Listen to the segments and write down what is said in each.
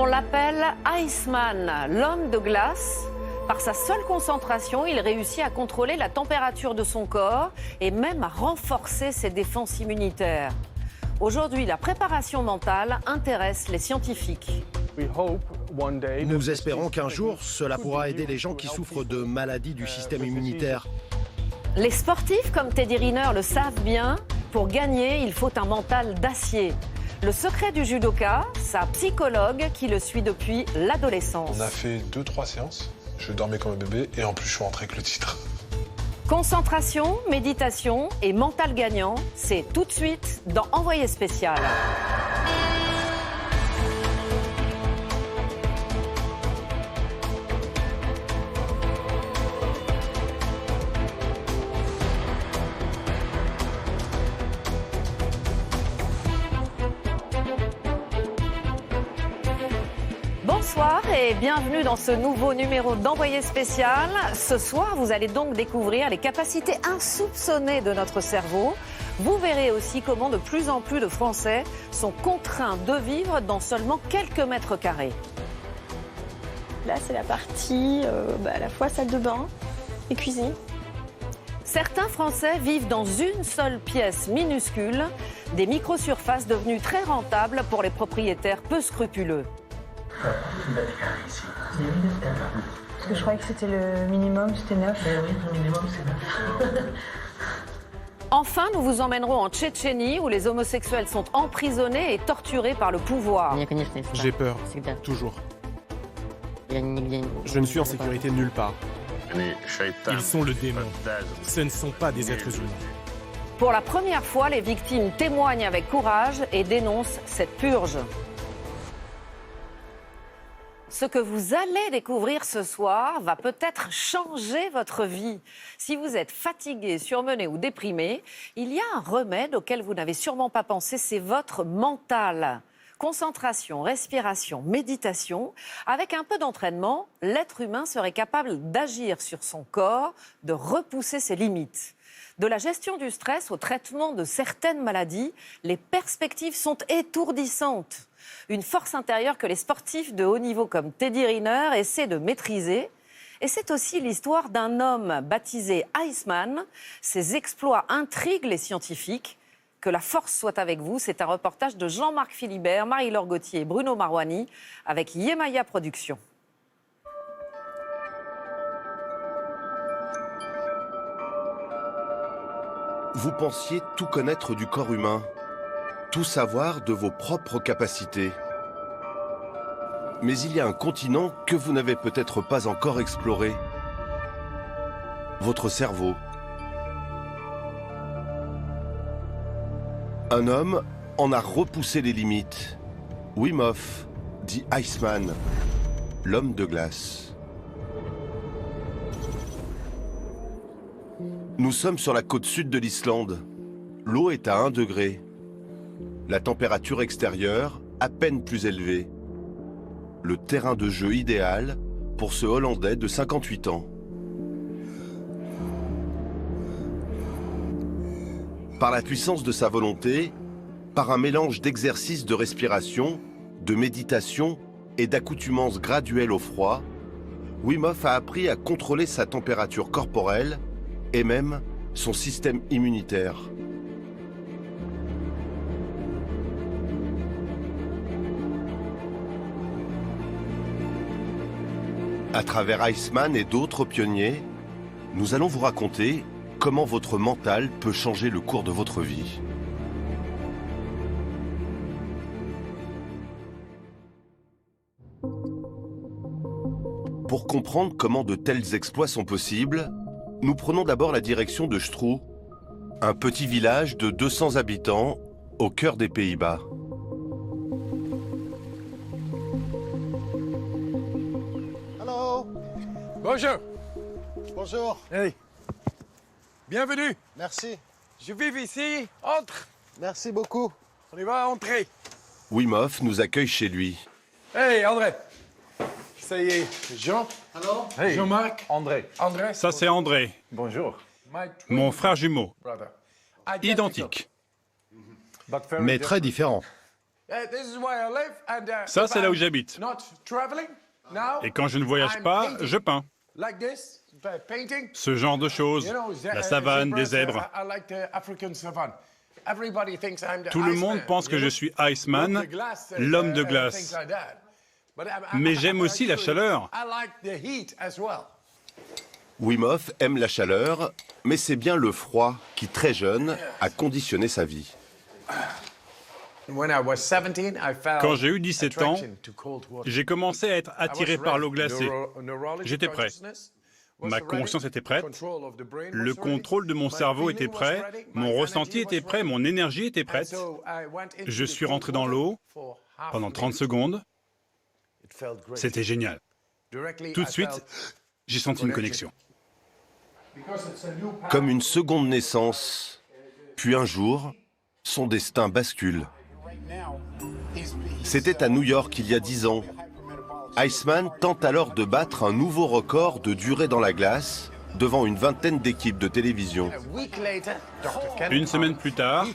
On l'appelle Iceman, l'homme de glace. Par sa seule concentration, il réussit à contrôler la température de son corps et même à renforcer ses défenses immunitaires. Aujourd'hui, la préparation mentale intéresse les scientifiques. Nous espérons qu'un jour, cela pourra aider les gens qui souffrent de maladies du système immunitaire. Les sportifs comme Teddy Riner le savent bien, pour gagner, il faut un mental d'acier. Le secret du judoka, sa psychologue qui le suit depuis l'adolescence. On a fait 2-3 séances, je dormais comme un bébé et en plus je suis rentré avec le titre. Concentration, méditation et mental gagnant, c'est tout de suite dans Envoyé spécial. Bonsoir et bienvenue dans ce nouveau numéro d'Envoyé spécial. Ce soir, vous allez donc découvrir les capacités insoupçonnées de notre cerveau. Vous verrez aussi comment de plus en plus de Français sont contraints de vivre dans seulement quelques mètres carrés. Là, c'est la partie à la fois salle de bain et cuisine. Certains Français vivent dans une seule pièce minuscule, des microsurfaces devenues très rentables pour les propriétaires peu scrupuleux. Parce que je croyais que c'était le minimum, c'était 9. Oui, le minimum c'est 9. Enfin, nous vous emmènerons en Tchétchénie où les homosexuels sont emprisonnés et torturés par le pouvoir. J'ai peur, toujours. Je ne suis en sécurité nulle part. Ils sont le démon. Ce ne sont pas des êtres humains. Pour la première fois, les victimes témoignent avec courage et dénoncent cette purge. Ce que vous allez découvrir ce soir va peut-être changer votre vie. Si vous êtes fatigué, surmené ou déprimé, il y a un remède auquel vous n'avez sûrement pas pensé, c'est votre mental. Concentration, respiration, méditation. Avec un peu d'entraînement, l'être humain serait capable d'agir sur son corps, de repousser ses limites. De la gestion du stress au traitement de certaines maladies, les perspectives sont étourdissantes. Une force intérieure que les sportifs de haut niveau comme Teddy Riner essaient de maîtriser. Et c'est aussi l'histoire d'un homme baptisé Iceman. Ses exploits intriguent les scientifiques. Que la force soit avec vous. C'est un reportage de Jean-Marc Philibert, Marie-Laure Gauthier et Bruno Marouani avec Yemaya Productions. Vous pensiez tout connaître du corps humain, tout savoir de vos propres capacités. Mais il y a un continent que vous n'avez peut-être pas encore exploré. Votre cerveau. Un homme en a repoussé les limites. Wim Hof, dit Iceman, l'homme de glace. Nous sommes sur la côte sud de l'Islande. L'eau est à 1 degré. La température extérieure, à peine plus élevée. Le terrain de jeu idéal pour ce Hollandais de 58 ans. Par la puissance de sa volonté, par un mélange d'exercices de respiration, de méditation et d'accoutumance graduelle au froid, Wim Hof a appris à contrôler sa température corporelle et même son système immunitaire. À travers Iceman et d'autres pionniers, nous allons vous raconter comment votre mental peut changer le cours de votre vie. Pour comprendre comment de tels exploits sont possibles, nous prenons d'abord la direction de Stroe, un petit village de 200 habitants au cœur des Pays-Bas. Bonjour. Bonjour. Hey. Bienvenue. Merci. Je vis ici. Entre. Merci beaucoup. On y va entrer. Wim Hof nous accueille chez lui. Hey, André. Ça y est, Jean. Allô? Hey. Jean-Marc. André. André. Ça, c'est André, Bonjour. mon frère jumeau. Brother. Identique. Mais très différent. Ça, c'est là où j'habite. Et quand je ne voyage pas, je peins. Ce genre de choses. La savane, des zèbres. Tout le monde pense que je suis Iceman, l'homme de glace. Mais j'aime aussi la chaleur. Wim Hof aime la chaleur, mais c'est bien le froid qui, très jeune, a conditionné sa vie. Quand j'ai eu 17 ans, j'ai commencé à être attiré par l'eau glacée. J'étais prêt. Ma conscience était prête. Le contrôle de mon cerveau était prêt. Mon ressenti était prêt. Mon énergie était prête. Je suis rentré dans l'eau pendant 30 secondes. C'était génial. Tout de suite, j'ai senti une connexion. Comme une seconde naissance, puis un jour, son destin bascule. C'était à New York il y a 10 ans. Iceman tente alors de battre un nouveau record de durée dans la glace devant une vingtaine d'équipes de télévision. Une semaine plus tard,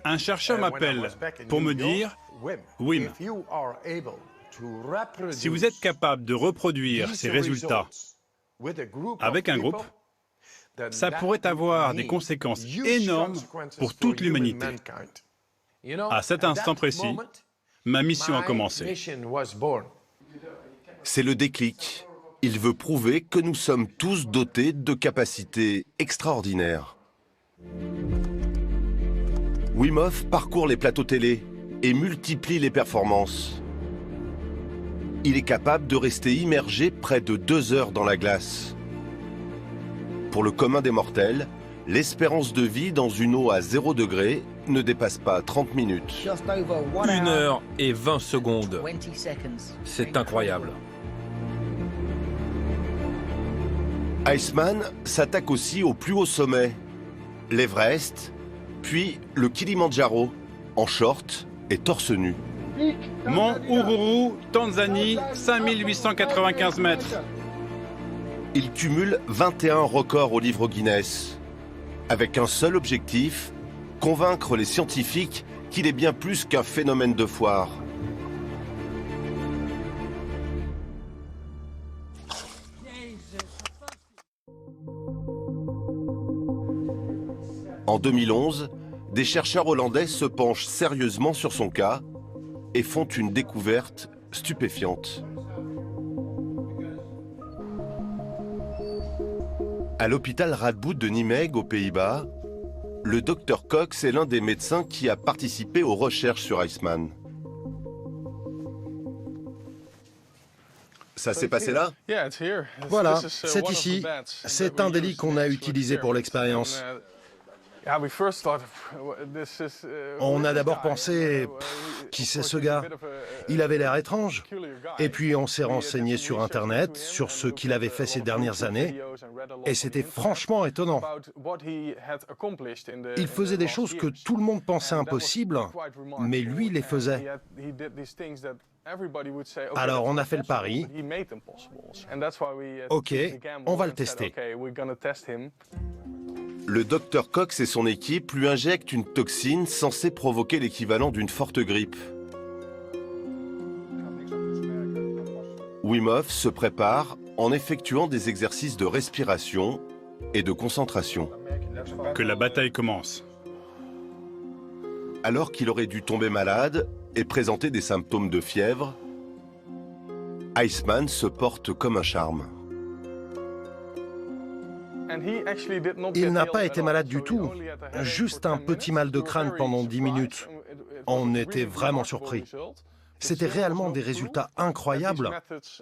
un chercheur m'appelle pour me dire « Wim, si vous êtes capable de reproduire ces résultats avec un groupe, ça pourrait avoir des conséquences énormes pour toute l'humanité. » À cet instant précis, ma mission a commencé. C'est le déclic. Il veut prouver que nous sommes tous dotés de capacités extraordinaires. Wim Hof parcourt les plateaux télé et multiplie les performances. Il est capable de rester immergé près de 2 heures dans la glace. Pour le commun des mortels, l'espérance de vie dans une eau à 0 degré ne dépasse pas 30 minutes. 1 heure et 20 secondes. C'est incroyable. Iceman s'attaque aussi au plus haut sommet, l'Everest, puis le Kilimandjaro, en short et torse nu. Mont Ururu, Tanzanie, 5895 mètres. Il cumule 21 records au livre Guinness, avec un seul objectif, convaincre les scientifiques qu'il est bien plus qu'un phénomène de foire. En 2011, des chercheurs hollandais se penchent sérieusement sur son cas et font une découverte stupéfiante. À l'hôpital Radboud de Nijmegen, aux Pays-Bas, le Dr Cox est l'un des médecins qui a participé aux recherches sur Iceman. Ça s'est passé là? Voilà, c'est ici. C'est un des lits qu'on a utilisé pour l'expérience. On a d'abord pensé, qui c'est ce gars? Il avait l'air étrange. Et puis on s'est renseigné sur Internet, sur ce qu'il avait fait ces dernières années, et c'était franchement étonnant. Il faisait des choses que tout le monde pensait impossibles, mais lui les faisait. Alors on a fait le pari. Ok, on va le tester. Le Dr Cox et son équipe lui injectent une toxine censée provoquer l'équivalent d'une forte grippe. Wim Hof se prépare en effectuant des exercices de respiration et de concentration. Que la bataille commence. Alors qu'il aurait dû tomber malade et présenter des symptômes de fièvre, Iceman se porte comme un charme. Il n'a pas été malade du tout, juste un petit mal de crâne pendant 10 minutes. On était vraiment surpris. C'était réellement des résultats incroyables,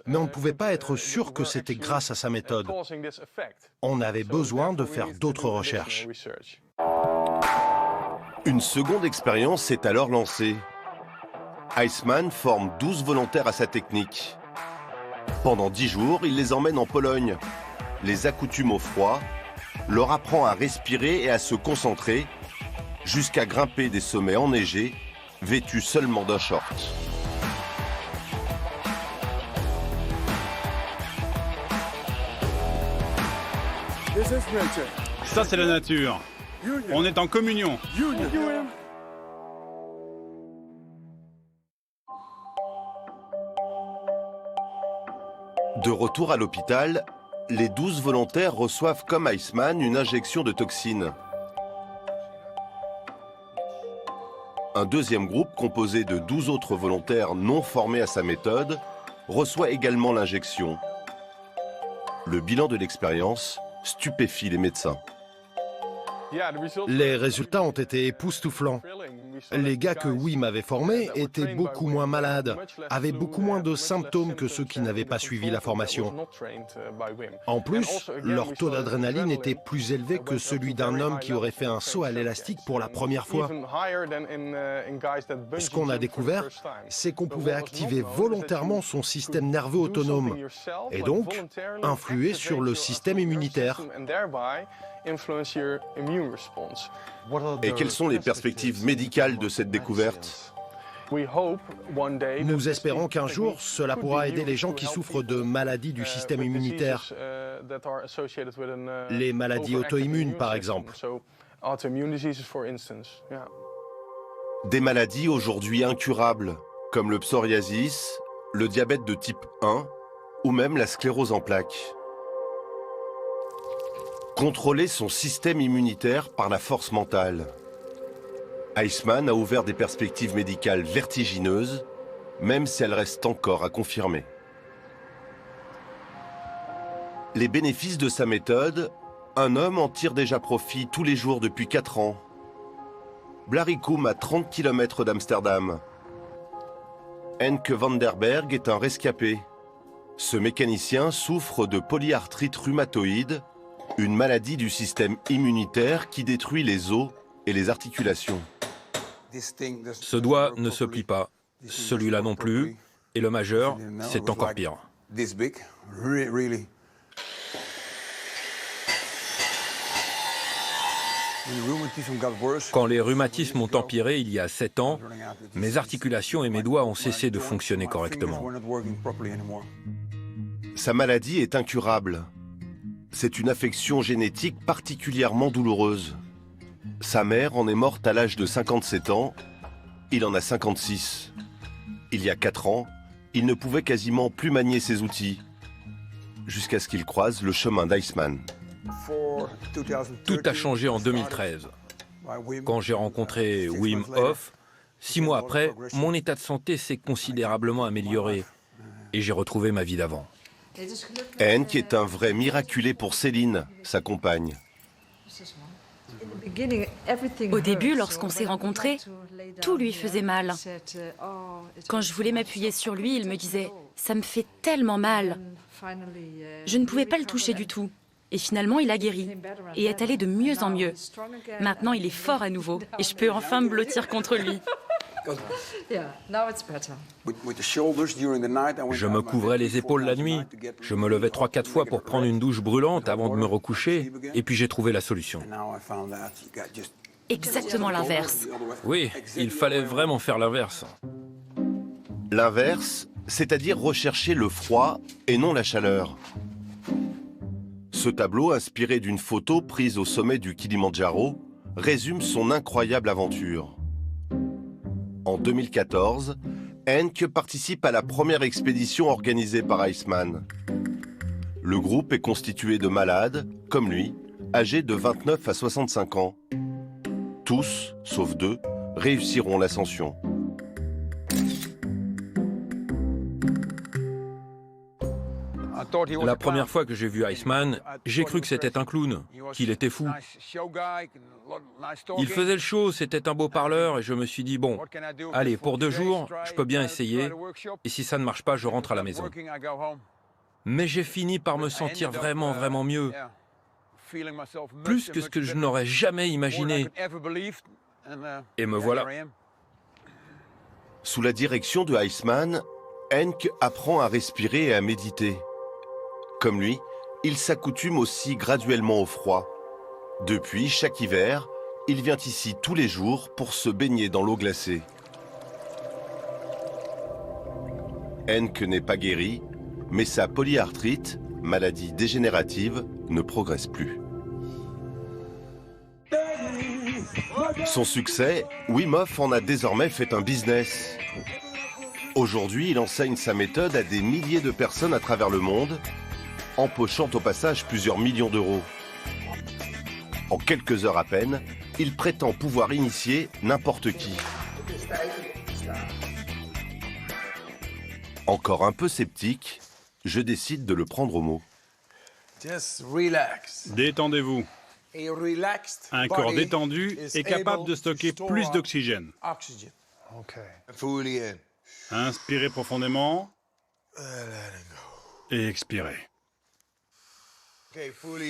mais on ne pouvait pas être sûr que c'était grâce à sa méthode. On avait besoin de faire d'autres recherches. Une seconde expérience est alors lancée. Iceman forme 12 volontaires à sa technique. Pendant 10 jours, il les emmène en Pologne, les accoutume au froid, leur apprend à respirer et à se concentrer, jusqu'à grimper des sommets enneigés, vêtus seulement d'un short. Ça, c'est la nature. On est en communion. De retour à l'hôpital, les 12 volontaires reçoivent comme Iceman une injection de toxines. Un deuxième groupe, composé de 12 autres volontaires non formés à sa méthode, reçoit également l'injection. Le bilan de l'expérience stupéfie les médecins. Les résultats ont été époustouflants. Les gars que Wim avait formés étaient beaucoup moins malades, avaient beaucoup moins de symptômes que ceux qui n'avaient pas suivi la formation. En plus, leur taux d'adrénaline était plus élevé que celui d'un homme qui aurait fait un saut à l'élastique pour la première fois. Ce qu'on a découvert, c'est qu'on pouvait activer volontairement son système nerveux autonome et donc influer sur le système immunitaire. Et quelles sont les perspectives médicales de cette découverte? Nous espérons qu'un jour, cela pourra aider les gens qui souffrent de maladies du système immunitaire, les maladies auto-immunes par exemple. Des maladies aujourd'hui incurables, comme le psoriasis, le diabète de type 1 ou même la sclérose en plaques. Contrôler son système immunitaire par la force mentale. Iceman a ouvert des perspectives médicales vertigineuses, même si elles restent encore à confirmer. Les bénéfices de sa méthode, un homme en tire déjà profit tous les jours depuis 4 ans. Blaricum à 30 km d'Amsterdam. Henk van der Berg est un rescapé. Ce mécanicien souffre de polyarthrite rhumatoïde, une maladie du système immunitaire qui détruit les os et les articulations. Ce doigt ne se plie pas, celui-là non plus, et le majeur, c'est encore pire. Quand les rhumatismes ont empiré il y a 7 ans, mes articulations et mes doigts ont cessé de fonctionner correctement. Sa maladie est incurable. C'est une affection génétique particulièrement douloureuse. Sa mère en est morte à l'âge de 57 ans, il en a 56. Il y a 4 ans, il ne pouvait quasiment plus manier ses outils, jusqu'à ce qu'il croise le chemin d'Iceman. Tout a changé en 2013. Quand j'ai rencontré Wim Hof, 6 mois après, mon état de santé s'est considérablement amélioré et j'ai retrouvé ma vie d'avant. Henk est un vrai miraculé pour Céline, sa compagne. Au début, lorsqu'on s'est rencontrés, tout lui faisait mal. Quand je voulais m'appuyer sur lui, il me disait « ça me fait tellement mal ». Je ne pouvais pas le toucher du tout. Et finalement, il a guéri et est allé de mieux en mieux. Maintenant, il est fort à nouveau et je peux enfin me blottir contre lui. Je me couvrais les épaules la nuit. Je me levais 3-4 fois pour prendre une douche brûlante avant de me recoucher. Et puis j'ai trouvé la solution. Exactement l'inverse. Oui, il fallait vraiment faire l'inverse. L'inverse, c'est-à-dire rechercher le froid et non la chaleur. Ce tableau, inspiré d'une photo prise au sommet du Kilimandjaro, résume son incroyable aventure. En 2014, Henk participe à la première expédition organisée par Iceman. Le groupe est constitué de malades, comme lui, âgés de 29 à 65 ans. Tous, sauf 2, réussiront l'ascension. La première fois que j'ai vu Iceman, j'ai cru que c'était un clown, qu'il était fou. Il faisait le show, c'était un beau parleur et je me suis dit, bon, allez, pour 2 jours, je peux bien essayer et si ça ne marche pas, je rentre à la maison. Mais j'ai fini par me sentir vraiment mieux. Plus que ce que je n'aurais jamais imaginé. Et me voilà. Sous la direction de Iceman, Henk apprend à respirer et à méditer. Comme lui, il s'accoutume aussi graduellement au froid. Depuis, chaque hiver, il vient ici tous les jours pour se baigner dans l'eau glacée. Henk n'est pas guéri, mais sa polyarthrite, maladie dégénérative, ne progresse plus. Son succès, Wim Hof en a désormais fait un business. Aujourd'hui, il enseigne sa méthode à des milliers de personnes à travers le monde, empochant au passage plusieurs millions d'euros. En quelques heures à peine, il prétend pouvoir initier n'importe qui. Encore un peu sceptique, je décide de le prendre au mot. Détendez-vous. Un corps détendu est capable de stocker plus d'oxygène. Inspirez profondément et expirez.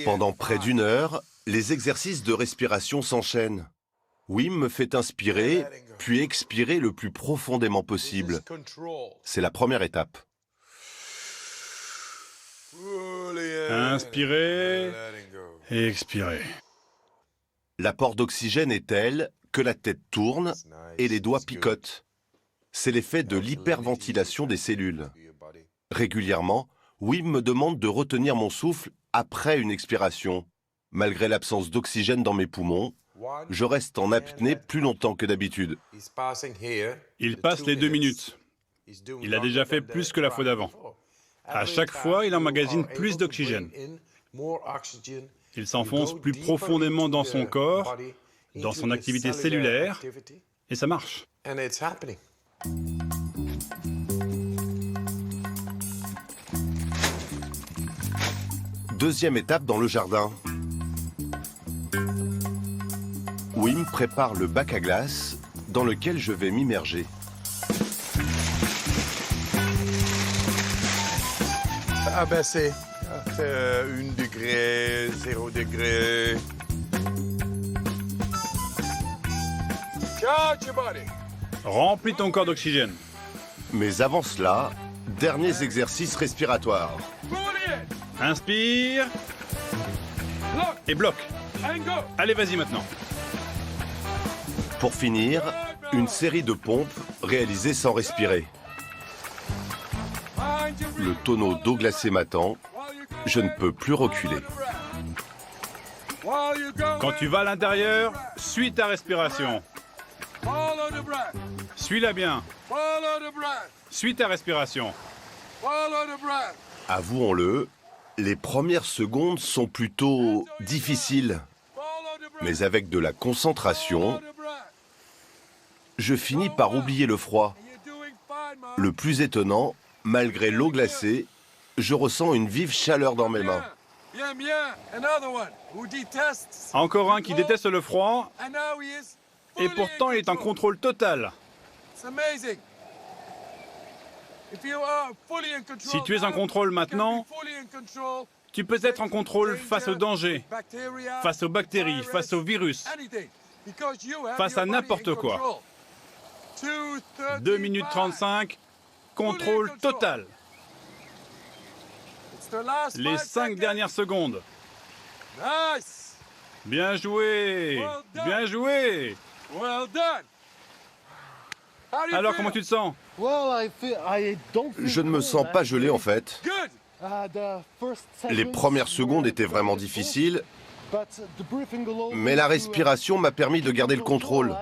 Pendant près d'une heure, les exercices de respiration s'enchaînent. Wim me fait inspirer, puis expirer le plus profondément possible. C'est la première étape. Inspirez et expirez. L'apport d'oxygène est tel que la tête tourne et les doigts picotent. C'est l'effet de l'hyperventilation des cellules. Régulièrement, Wim me demande de retenir mon souffle après une expiration. Malgré l'absence d'oxygène dans mes poumons, je reste en apnée plus longtemps que d'habitude. Il passe les 2 minutes. Il a déjà fait plus que la fois d'avant. À chaque fois, il emmagasine plus d'oxygène. Il s'enfonce plus profondément dans son corps, dans son activité cellulaire, et ça marche. Deuxième étape dans le jardin. Wim prépare le bac à glace dans lequel je vais m'immerger. Abaissé. 1 degré, 0 degré. Remplis ton corps d'oxygène. Mais avant cela, derniers exercices respiratoires. Inspire et bloque. Allez, vas-y maintenant. Pour finir, une série de pompes réalisées sans respirer. Le tonneau d'eau glacée m'attend. Je ne peux plus reculer. Quand tu vas à l'intérieur, suis ta respiration. Suis-la bien. Suis ta respiration. Avouons-le, les premières secondes sont plutôt difficiles. Mais avec de la concentration, je finis par oublier le froid. Le plus étonnant, malgré l'eau glacée, je ressens une vive chaleur dans mes mains. Encore un qui déteste le froid, et pourtant il est en contrôle total. Si tu es en contrôle maintenant, tu peux être en contrôle face au danger, face aux bactéries, face aux virus, face à n'importe quoi. 2 minutes 35, contrôle total. Les 5 dernières secondes. Bien joué, bien joué. Alors, comment tu te sens? Je ne me sens pas gelé en fait. Les premières secondes étaient vraiment difficiles, mais la respiration m'a permis de garder le contrôle.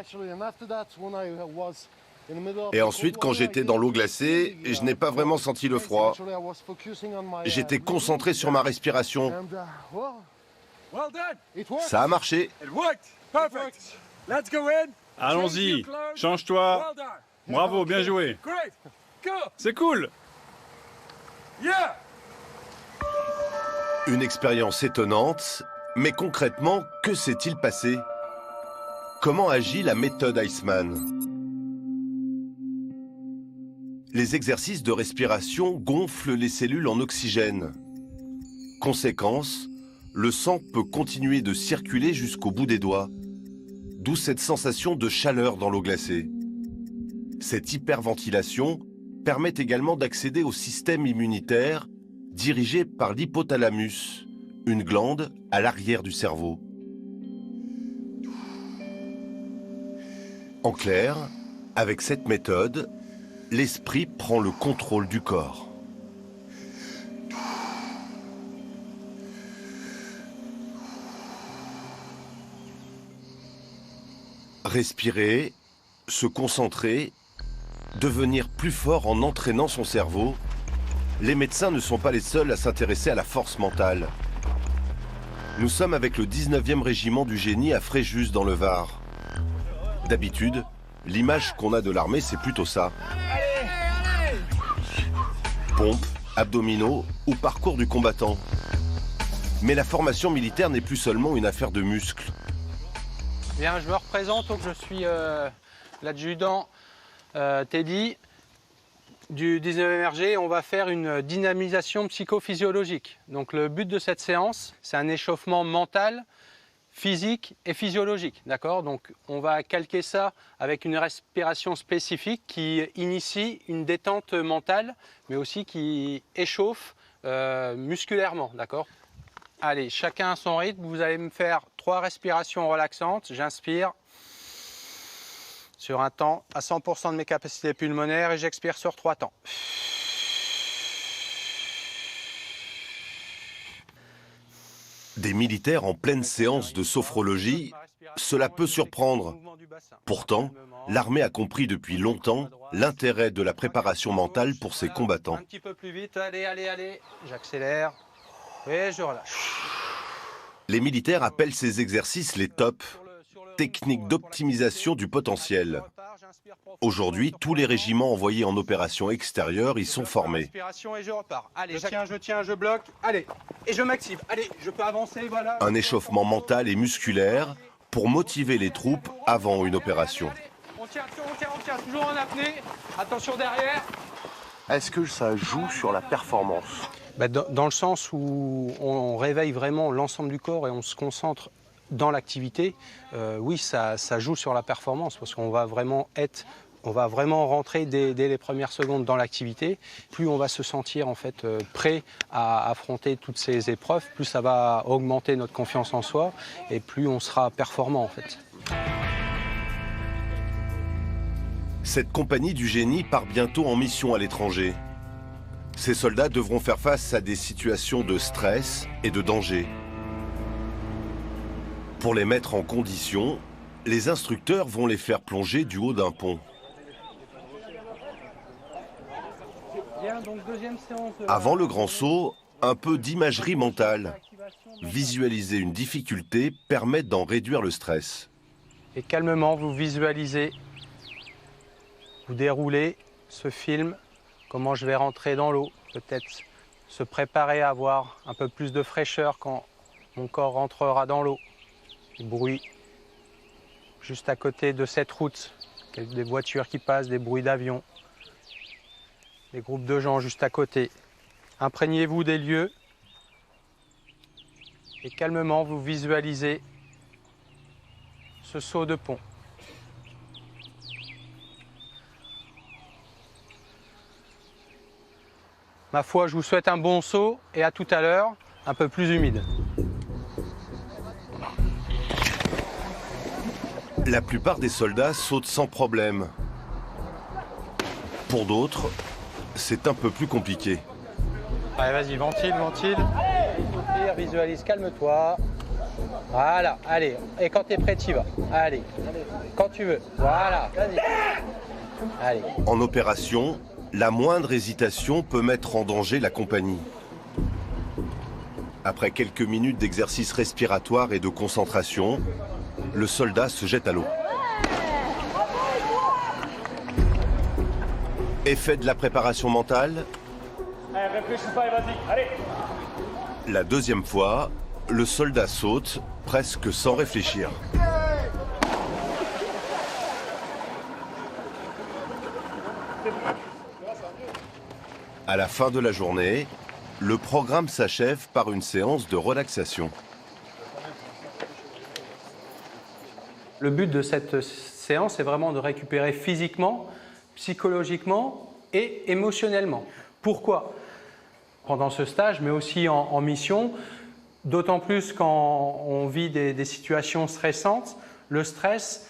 Et ensuite, quand j'étais dans l'eau glacée, je n'ai pas vraiment senti le froid. J'étais concentré sur ma respiration. Ça a marché. Allons-y, change-toi. Bravo, bien joué. C'est cool. Une expérience étonnante, mais concrètement, que s'est-il passé? Comment agit la méthode Iceman? Les exercices de respiration gonflent les cellules en oxygène. Conséquence, le sang peut continuer de circuler jusqu'au bout des doigts, d'où cette sensation de chaleur dans l'eau glacée. Cette hyperventilation permet également d'accéder au système immunitaire dirigé par l'hypothalamus, une glande à l'arrière du cerveau. En clair, avec cette méthode, l'esprit prend le contrôle du corps. Respirer, se concentrer, Devenir plus fort en entraînant son cerveau, les médecins ne sont pas les seuls à s'intéresser à la force mentale. Nous sommes avec le 19e régiment du génie à Fréjus dans le Var. D'habitude, l'image qu'on a de l'armée, c'est plutôt ça. Pompes, abdominaux ou parcours du combattant. Mais la formation militaire n'est plus seulement une affaire de muscles. Bien, je me représente, donc je suis l'adjudant Teddy du 19e RG. On va faire une dynamisation psychophysiologique. Donc le but de cette séance, c'est un échauffement mental, physique et physiologique. D'accord? Donc on va calquer ça avec une respiration spécifique qui initie une détente mentale, mais aussi qui échauffe musculairement. D'accord? Allez, chacun à son rythme. Vous allez me faire 3 respirations relaxantes. J'inspire sur un temps à 100% de mes capacités pulmonaires et j'expire sur 3 temps. Des militaires en pleine séance de sophrologie, cela peut surprendre. Pourtant, l'armée a compris depuis longtemps l'intérêt de la préparation mentale pour ses combattants. Un petit peu plus vite, allez, j'accélère et je relâche. Les militaires appellent ces exercices les TOP, techniques d'optimisation du potentiel. Aujourd'hui, tous les régiments envoyés en opération extérieure y sont formés. Et je repars. Allez, je tiens, je bloque. Allez, et je m'active. Allez, je peux avancer, voilà. Un échauffement mental et musculaire pour motiver les troupes avant une opération. On tient, toujours en apnée. Attention derrière. Est-ce que ça joue sur la performance? Dans le sens où on réveille vraiment l'ensemble du corps et on se concentre dans l'activité, oui, ça joue sur la performance parce qu'on va vraiment rentrer dès les premières secondes dans l'activité. Plus on va se sentir en fait prêt à affronter toutes ces épreuves, plus ça va augmenter notre confiance en soi et plus on sera performant en fait. Cette compagnie du génie part bientôt en mission à l'étranger. Ces soldats devront faire face à des situations de stress et de danger. Pour les mettre en condition, les instructeurs vont les faire plonger du haut d'un pont. Avant le grand saut, un peu d'imagerie mentale. Visualiser une difficulté permet d'en réduire le stress. Et calmement, vous visualisez, vous déroulez ce film, comment je vais rentrer dans l'eau, peut-être se préparer à avoir un peu plus de fraîcheur quand mon corps rentrera dans l'eau. Des bruits juste à côté de cette route, des voitures qui passent, des bruits d'avions, des groupes de gens juste à côté. Imprégnez-vous des lieux et calmement vous visualisez ce saut de pont. Ma foi, je vous souhaite un bon saut et à tout à l'heure, un peu plus humide. La plupart des soldats sautent sans problème. Pour d'autres, c'est un peu plus compliqué. Allez, vas-y, ventile. Visualise, calme-toi. Voilà, allez. Et quand tu es prêt, tu y vas. Allez, quand tu veux. Voilà, vas-y. Allez. En opération, la moindre hésitation peut mettre en danger la compagnie. Après quelques minutes d'exercice respiratoire et de concentration, le soldat se jette à l'eau. Effet de la préparation mentale. Réfléchis pas et vas-y, allez. La deuxième fois, le soldat saute, presque sans réfléchir. À la fin de la journée, le programme s'achève par une séance de relaxation. Le but de cette séance est vraiment de récupérer physiquement, psychologiquement et émotionnellement. Pourquoi? Pendant ce stage, mais aussi en mission, d'autant plus quand on vit des situations stressantes, le stress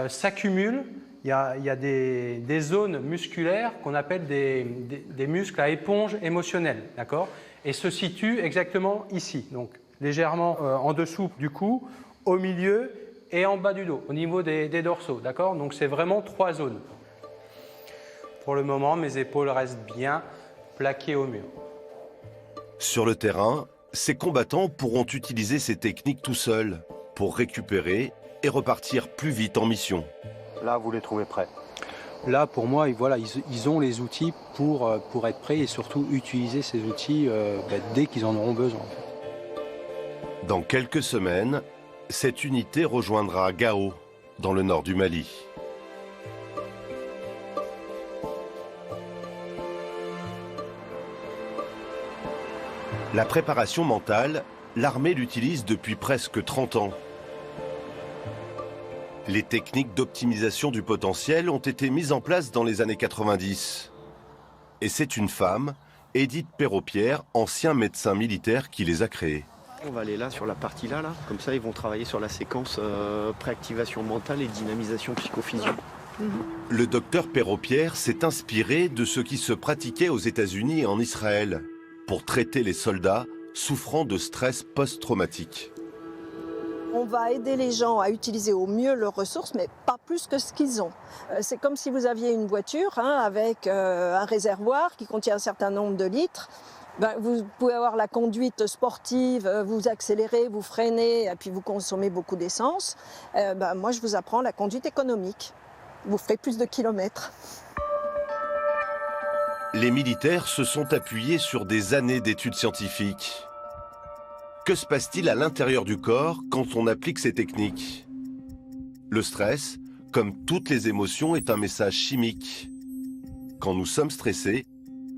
s'accumule. Il y a des zones musculaires qu'on appelle des muscles à éponge émotionnelle, d'accord? Et se situent exactement ici, donc légèrement en dessous du cou, au milieu et en bas du dos, au niveau des dorsaux, d'accord? Donc c'est vraiment 3 zones. Pour le moment, mes épaules restent bien plaquées au mur. Sur le terrain, ces combattants pourront utiliser ces techniques tout seuls pour récupérer et repartir plus vite en mission. Là, vous les trouvez prêts? Là, pour moi, voilà, ils ont les outils pour être prêts et surtout utiliser ces outils dès qu'ils en auront besoin. Dans quelques semaines, cette unité rejoindra Gao, dans le nord du Mali. La préparation mentale, l'armée l'utilise depuis presque 30 ans. Les techniques d'optimisation du potentiel ont été mises en place dans les années 90. Et c'est une femme, Edith Perrault-Pierre, ancien médecin militaire, qui les a créées. On va aller là, sur la partie là. Comme ça, ils vont travailler sur la séquence préactivation mentale et dynamisation psychophysio. Le docteur Perrault-Pierre s'est inspiré de ce qui se pratiquait aux États-Unis et en Israël pour traiter les soldats souffrant de stress post-traumatique. On va aider les gens à utiliser au mieux leurs ressources, mais pas plus que ce qu'ils ont. C'est comme si vous aviez une voiture avec un réservoir qui contient un certain nombre de litres. Vous pouvez avoir la conduite sportive, vous accélérez, vous freinez, et puis vous consommez beaucoup d'essence. Moi, je vous apprends la conduite économique. Vous ferez plus de kilomètres. Les militaires se sont appuyés sur des années d'études scientifiques. Que se passe-t-il à l'intérieur du corps quand on applique ces techniques? Le stress, comme toutes les émotions, est un message chimique. Quand nous sommes stressés,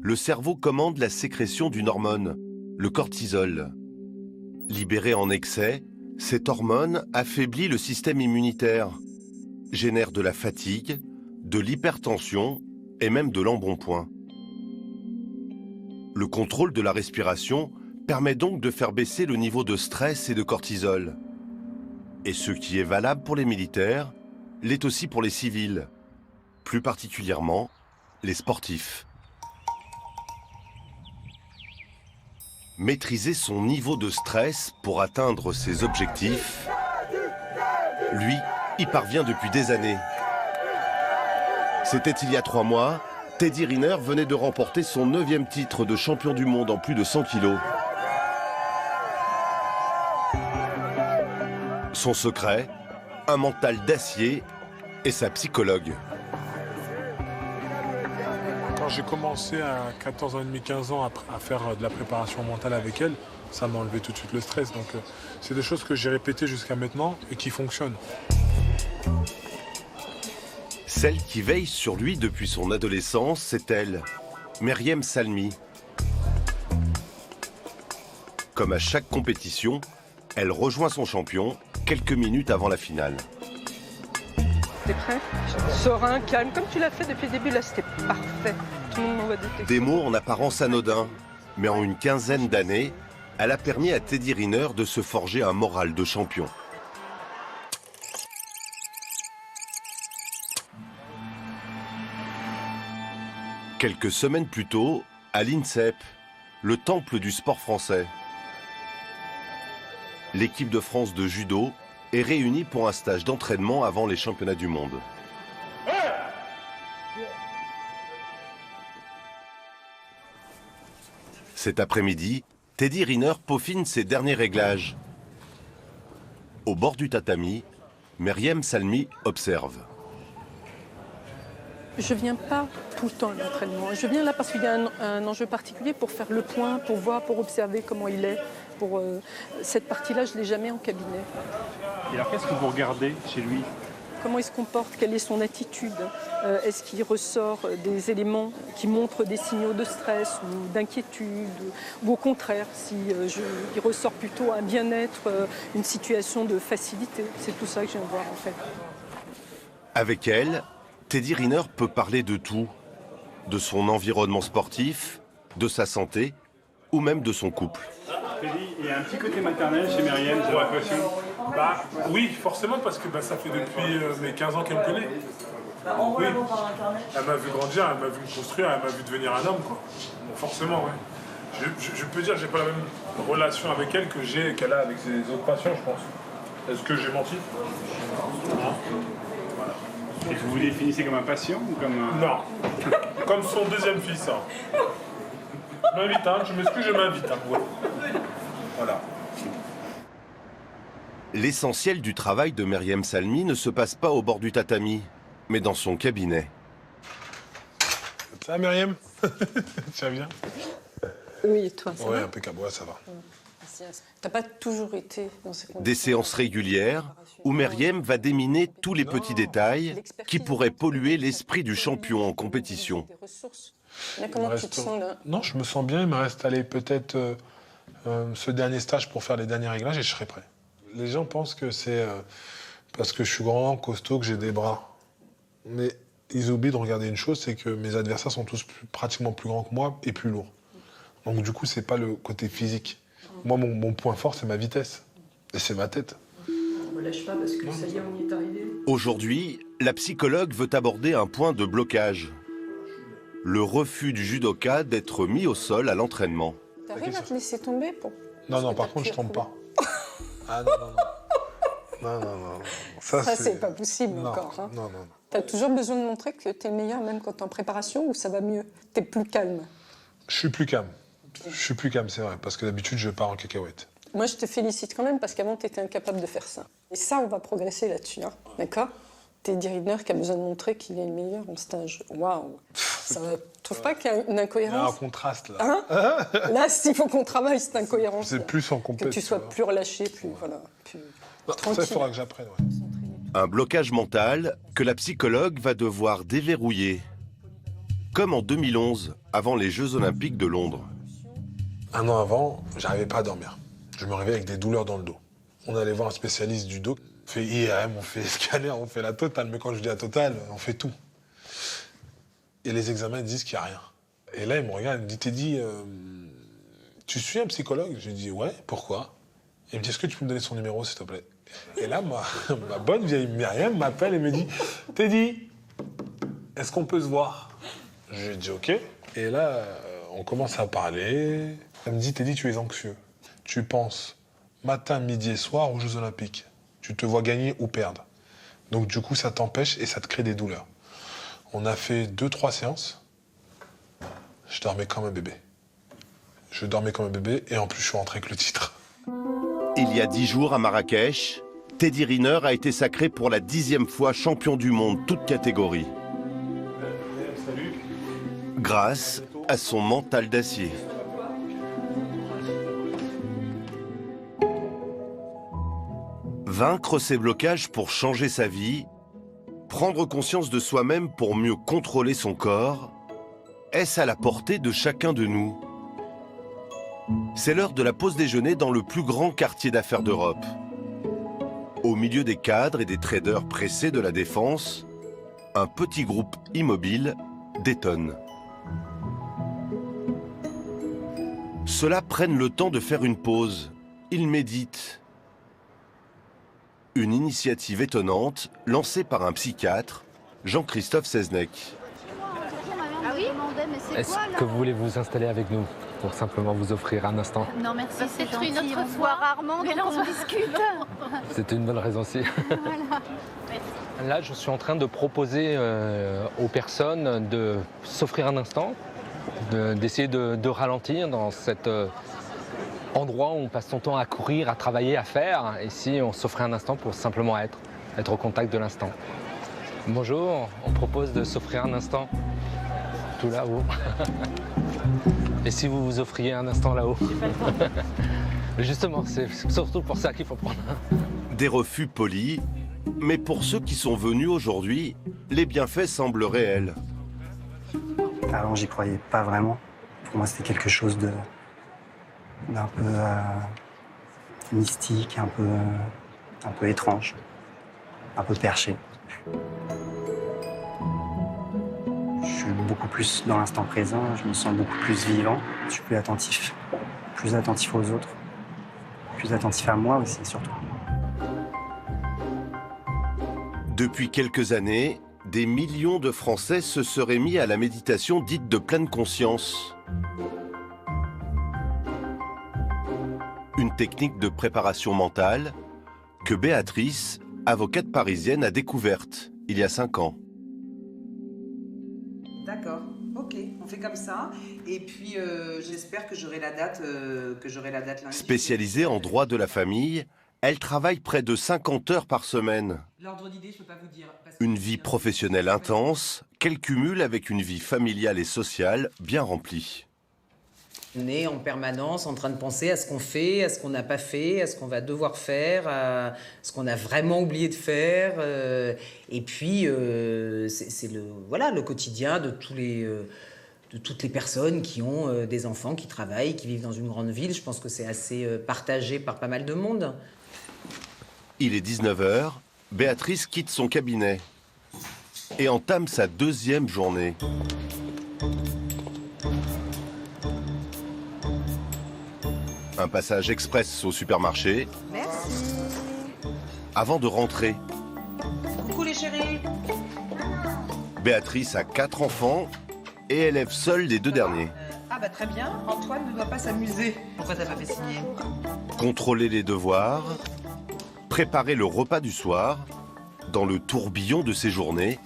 le cerveau commande la sécrétion d'une hormone, le cortisol. Libérée en excès, cette hormone affaiblit le système immunitaire, génère de la fatigue, de l'hypertension et même de l'embonpoint. Le contrôle de la respiration permet donc de faire baisser le niveau de stress et de cortisol. Et ce qui est valable pour les militaires l'est aussi pour les civils, plus particulièrement les sportifs. Maîtriser son niveau de stress pour atteindre ses objectifs, lui, y parvient depuis des années. C'était il y a 3 mois, Teddy Riner venait de remporter son 9e titre de champion du monde en plus de 100 kilos. Son secret, un mental d'acier et sa psychologue. Quand j'ai commencé à 14 ans et demi, 15 ans à faire de la préparation mentale avec elle, ça m'a enlevé tout de suite le stress. Donc c'est des choses que j'ai répétées jusqu'à maintenant et qui fonctionnent. Celle qui veille sur lui depuis son adolescence, c'est elle, Myriam Salmi. Comme à chaque compétition, elle rejoint son champion quelques minutes avant la finale. T'es prêt? Serein, calme, comme tu l'as fait depuis le début, là c'était parfait. Tout le monde m'envoie des textos. Des mots en apparence anodins, mais en une quinzaine d'années, elle a permis à Teddy Riner de se forger un moral de champion. Quelques semaines plus tôt, à l'INSEP, le temple du sport français, l'équipe de France de judo est réunie pour un stage d'entraînement avant les championnats du monde. Cet après-midi, Teddy Riner peaufine ses derniers réglages. Au bord du tatami, Myriam Salmi observe. Je viens pas tout le temps à l'entraînement. Je viens là parce qu'il y a un enjeu particulier pour faire le point, pour voir, pour observer comment il est. Cette partie-là, je ne l'ai jamais en cabinet. Et alors, qu'est-ce que vous regardez chez lui? Comment il se comporte? Quelle est son attitude? Est-ce qu'il ressort des éléments qui montrent des signaux de stress ou d'inquiétude? Ou au contraire, il ressort plutôt un bien-être, une situation de facilité? C'est tout ça que je viens de voir en fait. Avec elle, Teddy Riner peut parler de tout. De son environnement sportif, de sa santé ou même de son couple. Teddy, il y a un petit côté maternel chez Myriam, j'ai l'impression. Oui, forcément, parce que ça fait depuis mes 15 ans qu'elle me connaît. Oui. Elle m'a vu grandir, elle m'a vu me construire, elle m'a vu devenir un homme, quoi. Donc forcément, oui. Je peux dire que j'ai pas la même relation avec elle qu'elle a avec ses autres patients, je pense. Est-ce que j'ai menti? Non. Voilà. Et vous vous définissez comme un patient ou comme un... Non, comme son deuxième fils. Hein. Je m'invite, hein. Je m'excuse, je m'invite. Hein. Ouais. Voilà. L'essentiel du travail de Myriam Salmi ne se passe pas au bord du tatami, mais dans son cabinet. Ça va, Myriam? Tu vas bien? Oui, et toi, ça va? Ouais, impeccable, ouais, ça va. T'as pas toujours été dans ces conditions. Des séances régulières où Myriam va déminer tous les petits détails qui pourraient polluer l'esprit du champion en compétition. Comment tu te sens là? Non, je me sens bien. Il me reste peut-être ce dernier stage pour faire les derniers réglages et je serai prêt. Les gens pensent que c'est parce que je suis grand, costaud, que j'ai des bras. Mais ils oublient de regarder une chose, c'est que mes adversaires sont tous pratiquement plus grands que moi et plus lourds. Donc du coup, c'est pas le côté physique. Moi, mon point fort, c'est ma vitesse. Et c'est ma tête. On ne lâche pas parce que ça y est, on y est arrivé. Aujourd'hui, la psychologue veut aborder un point de blocage. Le refus du judoka d'être mis au sol à l'entraînement. T'arrives à te laisser tomber pour... Non, par contre, je tombe pas. Ah non. Non. Ça c'est pas possible encore. Hein. Non. T'as toujours besoin de montrer que t'es meilleur même quand t'es en préparation ou ça va mieux? T'es plus calme? Je suis plus calme. C'est vrai, parce que d'habitude, je pars en cacahuète. Moi, je te félicite quand même, parce qu'avant, tu étais incapable de faire ça. Et ça, on va progresser là-dessus, hein. D'accord? Teddy Riner qui a besoin de montrer qu'il est le meilleur en stage. Waouh! Tu trouves pas qu'il y a une incohérence? Il y a un contraste, là. Hein? Là, s'il faut qu'on travaille cette incohérence. C'est plus en compétition. Que tu sois plus relâché, plus... Voilà, plus tranquille. Ça, il faudra que j'apprenne, ouais. Un blocage mental que la psychologue va devoir déverrouiller. Comme en 2011, avant les Jeux Olympiques de Londres. Un an avant, j'arrivais pas à dormir. Je me réveillais avec des douleurs dans le dos. On allait voir un spécialiste du dos. On fait IRM, on fait scanner, on fait la totale. Mais quand je dis la totale, on fait tout. Et les examens disent qu'il n'y a rien. Et là, il me regarde, il me dit, Teddy, tu suis un psychologue? Je lui dis, ouais, pourquoi? Il me dit, est-ce que tu peux me donner son numéro, s'il te plaît? Et là, ma bonne vieille Myriam m'appelle et me dit, Teddy, est-ce qu'on peut se voir? Je lui dis, OK. Et là, on commence à parler. Elle me dit, Teddy, tu es anxieux. Tu penses matin, midi et soir aux Jeux Olympiques. Tu te vois gagner ou perdre. Donc du coup, ça t'empêche et ça te crée des douleurs. On a fait 2-3 séances. Je dormais comme un bébé. Et en plus, je suis rentré avec le titre. Il y a 10 jours à Marrakech, Teddy Riner a été sacré pour la 10e fois champion du monde, toute catégorie. Salut. Grâce à son mental d'acier. Vaincre ses blocages pour changer sa vie, prendre conscience de soi-même pour mieux contrôler son corps, est-ce à la portée de chacun de nous? C'est l'heure de la pause déjeuner dans le plus grand quartier d'affaires d'Europe. Au milieu des cadres et des traders pressés de la défense, un petit groupe immobile détonne. Ceux-là prennent le temps de faire une pause. Ils méditent. Une initiative étonnante lancée par un psychiatre, Jean-Christophe Seznec. Est-ce que vous voulez vous installer avec nous pour simplement vous offrir un instant? Non merci, c'est une autre fois rarement, donc on discute. C'était une bonne raison aussi. Voilà. Là, je suis en train de proposer aux personnes de s'offrir un instant, d'essayer de ralentir dans cet endroit où on passe son temps à courir, à travailler, à faire. Et si on s'offrait un instant pour simplement être au contact de l'instant. Bonjour, on propose de s'offrir un instant tout là-haut. Et si vous vous offriez un instant là-haut? Justement, c'est surtout pour ça qu'il faut prendre. Des refus polis, mais pour ceux qui sont venus aujourd'hui, les bienfaits semblent réels. Avant, j'y croyais pas vraiment. Pour moi, c'était quelque chose d'un peu mystique, un peu étrange, un peu perché. Je suis beaucoup plus dans l'instant présent, je me sens beaucoup plus vivant, je suis plus attentif aux autres, plus attentif à moi aussi surtout. Depuis quelques années, des millions de Français se seraient mis à la méditation dite de pleine conscience. Une technique de préparation mentale que Béatrice, avocate parisienne, a découverte il y a 5 ans. D'accord, ok, on fait comme ça. Et puis j'espère que j'aurai la date, lundi. Spécialisée en droit de la famille, elle travaille près de 50 heures par semaine. L'ordre d'idée, je peux pas vous dire. Une vie professionnelle intense, qu'elle cumule avec une vie familiale et sociale bien remplie. On est en permanence en train de penser à ce qu'on fait, à ce qu'on n'a pas fait, à ce qu'on va devoir faire, à ce qu'on a vraiment oublié de faire. Et puis, c'est le quotidien de toutes les personnes qui ont des enfants, qui travaillent, qui vivent dans une grande ville. Je pense que c'est assez partagé par pas mal de monde. Il est 19h, Béatrice quitte son cabinet et entame sa 2e journée. Un passage express au supermarché. Merci. Avant de rentrer. Coucou les chéris. Béatrice a 4 enfants et élève seule les 2 derniers. Ah bah très bien, Antoine ne doit pas s'amuser. Pourquoi t'as pas fait signer? Contrôler les devoirs, préparer le repas du soir. Dans le tourbillon de ses journées,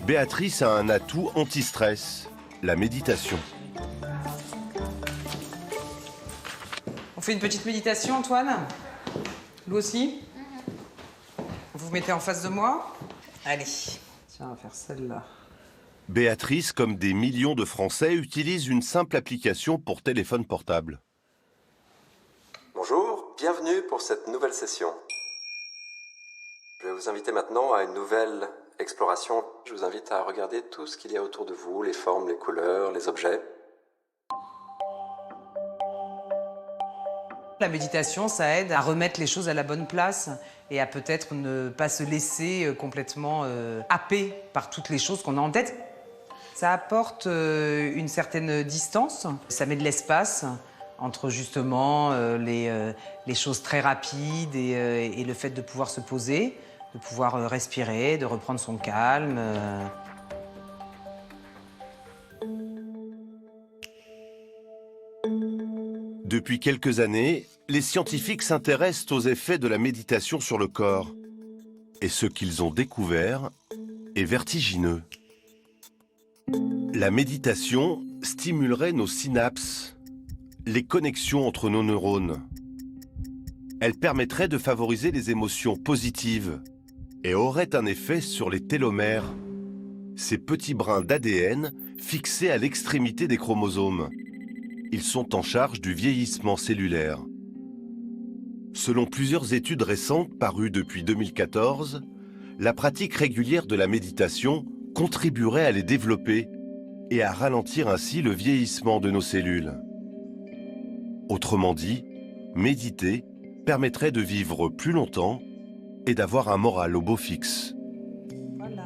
Béatrice a un atout anti-stress, la méditation. On fait une petite méditation, Antoine? Lou aussi? Vous vous mettez en face de moi? Allez. Tiens, on va faire celle-là. Béatrice, comme des millions de Français, utilise une simple application pour téléphone portable. Bonjour, bienvenue pour cette nouvelle session. Je vais vous inviter maintenant à une nouvelle exploration. Je vous invite à regarder tout ce qu'il y a autour de vous, les formes, les couleurs, les objets. La méditation, ça aide à remettre les choses à la bonne place et à peut-être ne pas se laisser complètement happer par toutes les choses qu'on a en tête. Ça apporte une certaine distance, ça met de l'espace entre justement les choses très rapides et le fait de pouvoir se poser, de pouvoir respirer, de reprendre son calme. Depuis quelques années, les scientifiques s'intéressent aux effets de la méditation sur le corps. Et ce qu'ils ont découvert est vertigineux. La méditation stimulerait nos synapses, les connexions entre nos neurones. Elle permettrait de favoriser les émotions positives et aurait un effet sur les télomères, ces petits brins d'ADN fixés à l'extrémité des chromosomes. Ils sont en charge du vieillissement cellulaire. Selon plusieurs études récentes parues depuis 2014, la pratique régulière de la méditation contribuerait à les développer et à ralentir ainsi le vieillissement de nos cellules. Autrement dit, méditer permettrait de vivre plus longtemps et d'avoir un moral au beau fixe. Voilà.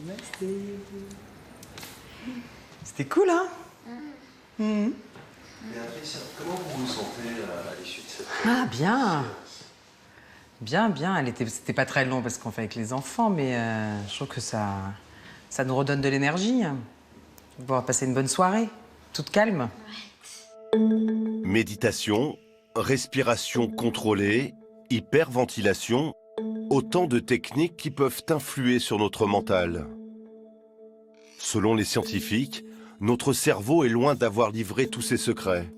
Merci. C'était cool, hein? Béatrice, comment vous vous sentez à l'issue de cette... Ah, bien. Bien. C'était pas très long parce qu'on fait avec les enfants, mais je trouve que ça nous redonne de l'énergie. On va pouvoir passer une bonne soirée, toute calme. Méditation, respiration contrôlée, hyperventilation, autant de techniques qui peuvent influer sur notre mental. Selon les scientifiques, notre cerveau est loin d'avoir livré tous ses secrets.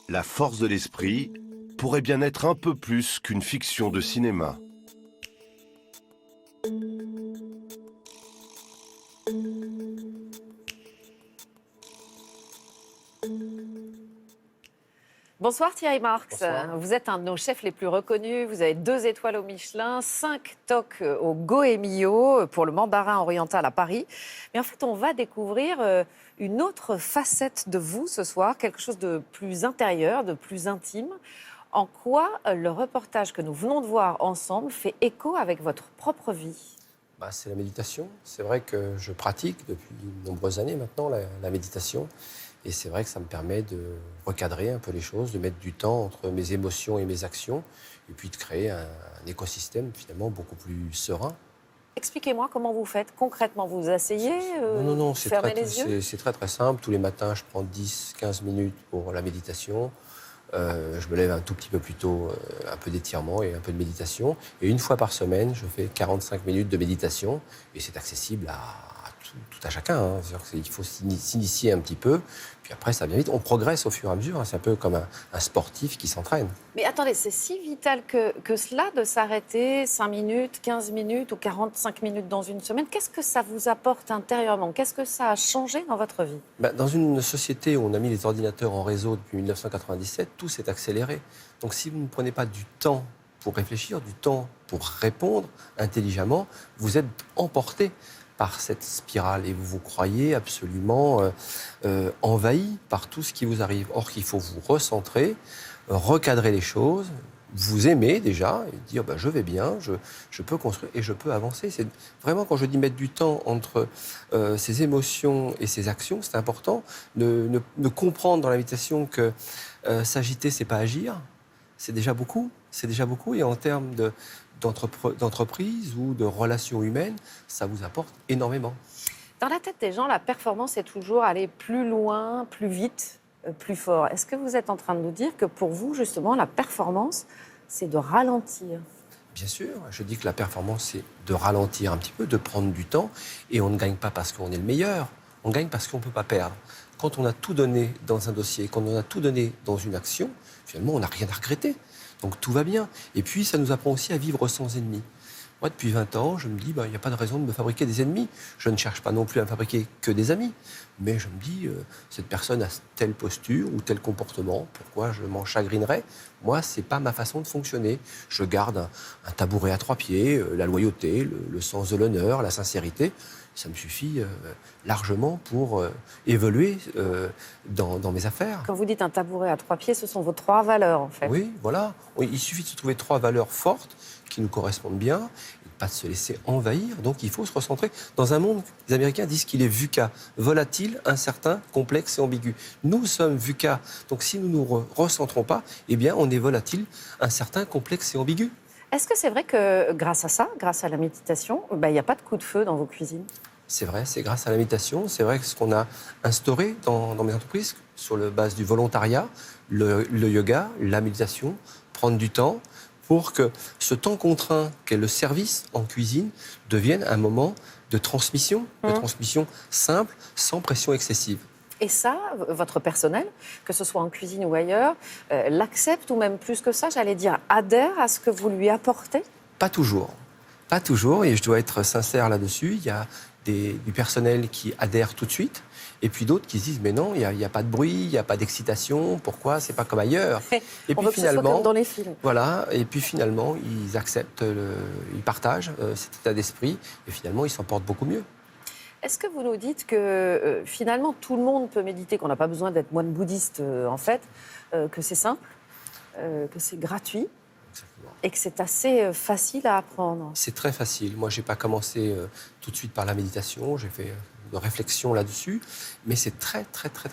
La force de l'esprit pourrait bien être un peu plus qu'une fiction de cinéma. Bonsoir Thierry Marx. Bonsoir. Vous êtes un de nos chefs les plus reconnus. Vous avez 2 étoiles au Michelin, 5 toques au Goemio pour le mandarin oriental à Paris. Mais en fait, on va découvrir une autre facette de vous ce soir, quelque chose de plus intérieur, de plus intime. En quoi le reportage que nous venons de voir ensemble fait écho avec votre propre vie? C'est la méditation. C'est vrai que je pratique depuis de nombreuses années maintenant la méditation. Et c'est vrai que ça me permet de recadrer un peu les choses, de mettre du temps entre mes émotions et mes actions, et puis de créer un écosystème finalement beaucoup plus serein. Expliquez-moi comment vous faites concrètement. Vous vous asseyez, Non, fermez les yeux? c'est très très simple. Tous les matins, je prends 10-15 minutes pour la méditation. Je me lève un tout petit peu plus tôt, un peu d'étirement et un peu de méditation. Et une fois par semaine, je fais 45 minutes de méditation. Et c'est accessible à tout à chacun. Hein. Il faut s'initier un petit peu. Puis après, ça vient vite. On progresse au fur et à mesure. Hein. C'est un peu comme un sportif qui s'entraîne. Mais attendez, c'est si vital que cela de s'arrêter 5 minutes, 15 minutes ou 45 minutes dans une semaine. Qu'est-ce que ça vous apporte intérieurement? Qu'est-ce que ça a changé dans votre vie? Dans une société où on a mis les ordinateurs en réseau depuis 1997, tout s'est accéléré. Donc si vous ne prenez pas du temps pour réfléchir, du temps pour répondre intelligemment, vous êtes emporté par cette spirale et vous vous croyez absolument envahi par tout ce qui vous arrive. Or qu'il faut vous recentrer, recadrer les choses, vous aimer déjà et dire je vais bien, je peux construire et je peux avancer. C'est vraiment, quand je dis mettre du temps entre ses émotions et ses actions, c'est important de comprendre dans la méditation que s'agiter, c'est pas agir, c'est déjà beaucoup. Et en termes d'entreprise ou de relations humaines, ça vous apporte énormément. Dans la tête des gens, la performance est toujours aller plus loin, plus vite, plus fort. Est-ce que vous êtes en train de nous dire que pour vous, justement, la performance, c'est de ralentir? Bien sûr, je dis que la performance, c'est de ralentir un petit peu, de prendre du temps. Et on ne gagne pas parce qu'on est le meilleur, on gagne parce qu'on ne peut pas perdre. Quand on a tout donné dans un dossier, quand on a tout donné dans une action, finalement, on n'a rien à regretter. Donc tout va bien. Et puis, ça nous apprend aussi à vivre sans ennemis. Moi, depuis 20 ans, je me dis, il n'y a pas de raison de me fabriquer des ennemis. Je ne cherche pas non plus à me fabriquer que des amis. Mais je me dis, cette personne a telle posture ou tel comportement, pourquoi je m'en chagrinerais? Moi, ce n'est pas ma façon de fonctionner. Je garde un tabouret à 3 pieds, la loyauté, le sens de l'honneur, la sincérité. Ça me suffit largement pour évoluer dans mes affaires. Quand vous dites un tabouret à 3 pieds, ce sont vos 3 valeurs, en fait. Oui, voilà. Il suffit de se trouver 3 valeurs fortes qui nous correspondent bien, et de ne pas se laisser envahir. Donc il faut se recentrer. Dans un monde, les Américains disent qu'il est VUCA, volatile, incertain, complexe et ambigu. Nous sommes VUCA. Donc si nous ne nous recentrons pas, eh bien on est volatile, incertain, complexe et ambigu. Est-ce que c'est vrai que grâce à ça, grâce à la méditation, il n'y a pas de coup de feu dans vos cuisines? C'est vrai, c'est grâce à la méditation. C'est vrai que ce qu'on a instauré dans mes entreprises, sur la base du volontariat, le yoga, la méditation, prendre du temps pour que ce temps contraint qu'est le service en cuisine devienne un moment de transmission simple, sans pression excessive. Et ça, votre personnel, que ce soit en cuisine ou ailleurs, l'accepte ou même plus que ça, j'allais dire, adhère à ce que vous lui apportez? Pas toujours. Pas toujours, et je dois être sincère là-dessus. Il y a du personnel qui adhère tout de suite, et puis d'autres qui se disent mais non, il n'y a pas de bruit, il n'y a pas d'excitation, pourquoi? C'est pas comme ailleurs. Et puis finalement, que ce soit comme dans les films. Voilà, et puis finalement, ils acceptent, ils partagent cet état d'esprit, et finalement, ils s'en portent beaucoup mieux. Est-ce que vous nous dites que finalement tout le monde peut méditer, qu'on n'a pas besoin d'être moine bouddhiste en fait, que c'est simple, que c'est gratuit? Exactement. Et que c'est assez facile à apprendre? C'est très facile. Moi, je n'ai pas commencé tout de suite par la méditation, j'ai fait de réflexion là-dessus, mais c'est très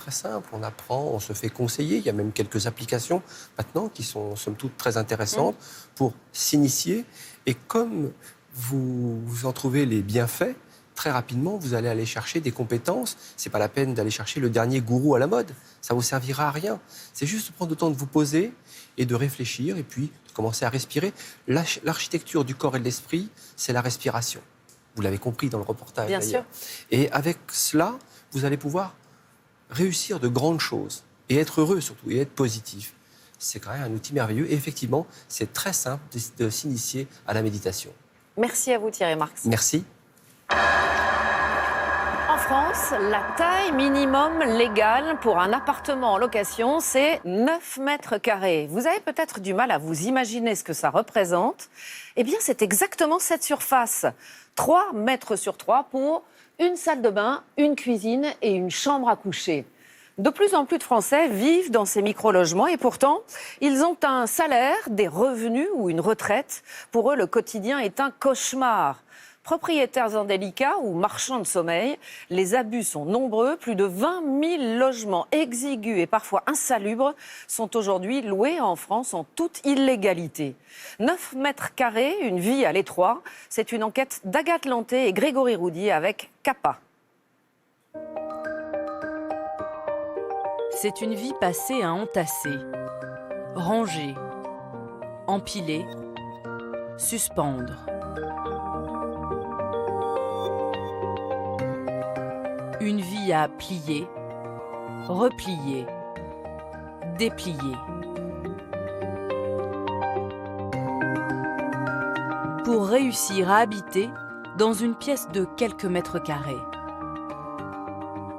simple. On apprend, on se fait conseiller. Il y a même quelques applications maintenant qui sont somme toute très intéressantes pour s'initier. Et comme vous en trouvez les bienfaits, très rapidement, vous allez aller chercher des compétences. C'est pas la peine d'aller chercher le dernier gourou à la mode. Ça vous servira à rien. C'est juste prendre le temps de vous poser et de réfléchir et puis de commencer à respirer. L'architecture du corps et de l'esprit, c'est la respiration. Vous l'avez compris dans le reportage. Bien sûr. Et avec cela, vous allez pouvoir réussir de grandes choses et être heureux surtout et être positif. C'est quand même un outil merveilleux. Et effectivement, c'est très simple de s'initier à la méditation. Merci à vous Thierry Marx. Merci. En France, la taille minimum légale pour un appartement en location, c'est 9 mètres carrés. Vous avez peut-être du mal à vous imaginer ce que ça représente. Eh bien, c'est exactement cette surface. 3 mètres sur 3 pour une salle de bain, une cuisine et une chambre à coucher. De plus en plus de Français vivent dans ces micro-logements et pourtant, ils ont un salaire, des revenus ou une retraite. Pour eux, le quotidien est un cauchemar. Propriétaires indélicats ou marchands de sommeil, les abus sont nombreux. Plus de 20 000 logements exigus et parfois insalubres sont aujourd'hui loués en France en toute illégalité. 9 mètres carrés, une vie à l'étroit. C'est une enquête d'Agathe Lanté et Grégory Roudy avec CAPA. C'est une vie passée à entasser. ranger, empiler, suspendre. Une vie à plier, replier, déplier. Pour réussir à habiter dans une pièce de quelques mètres carrés.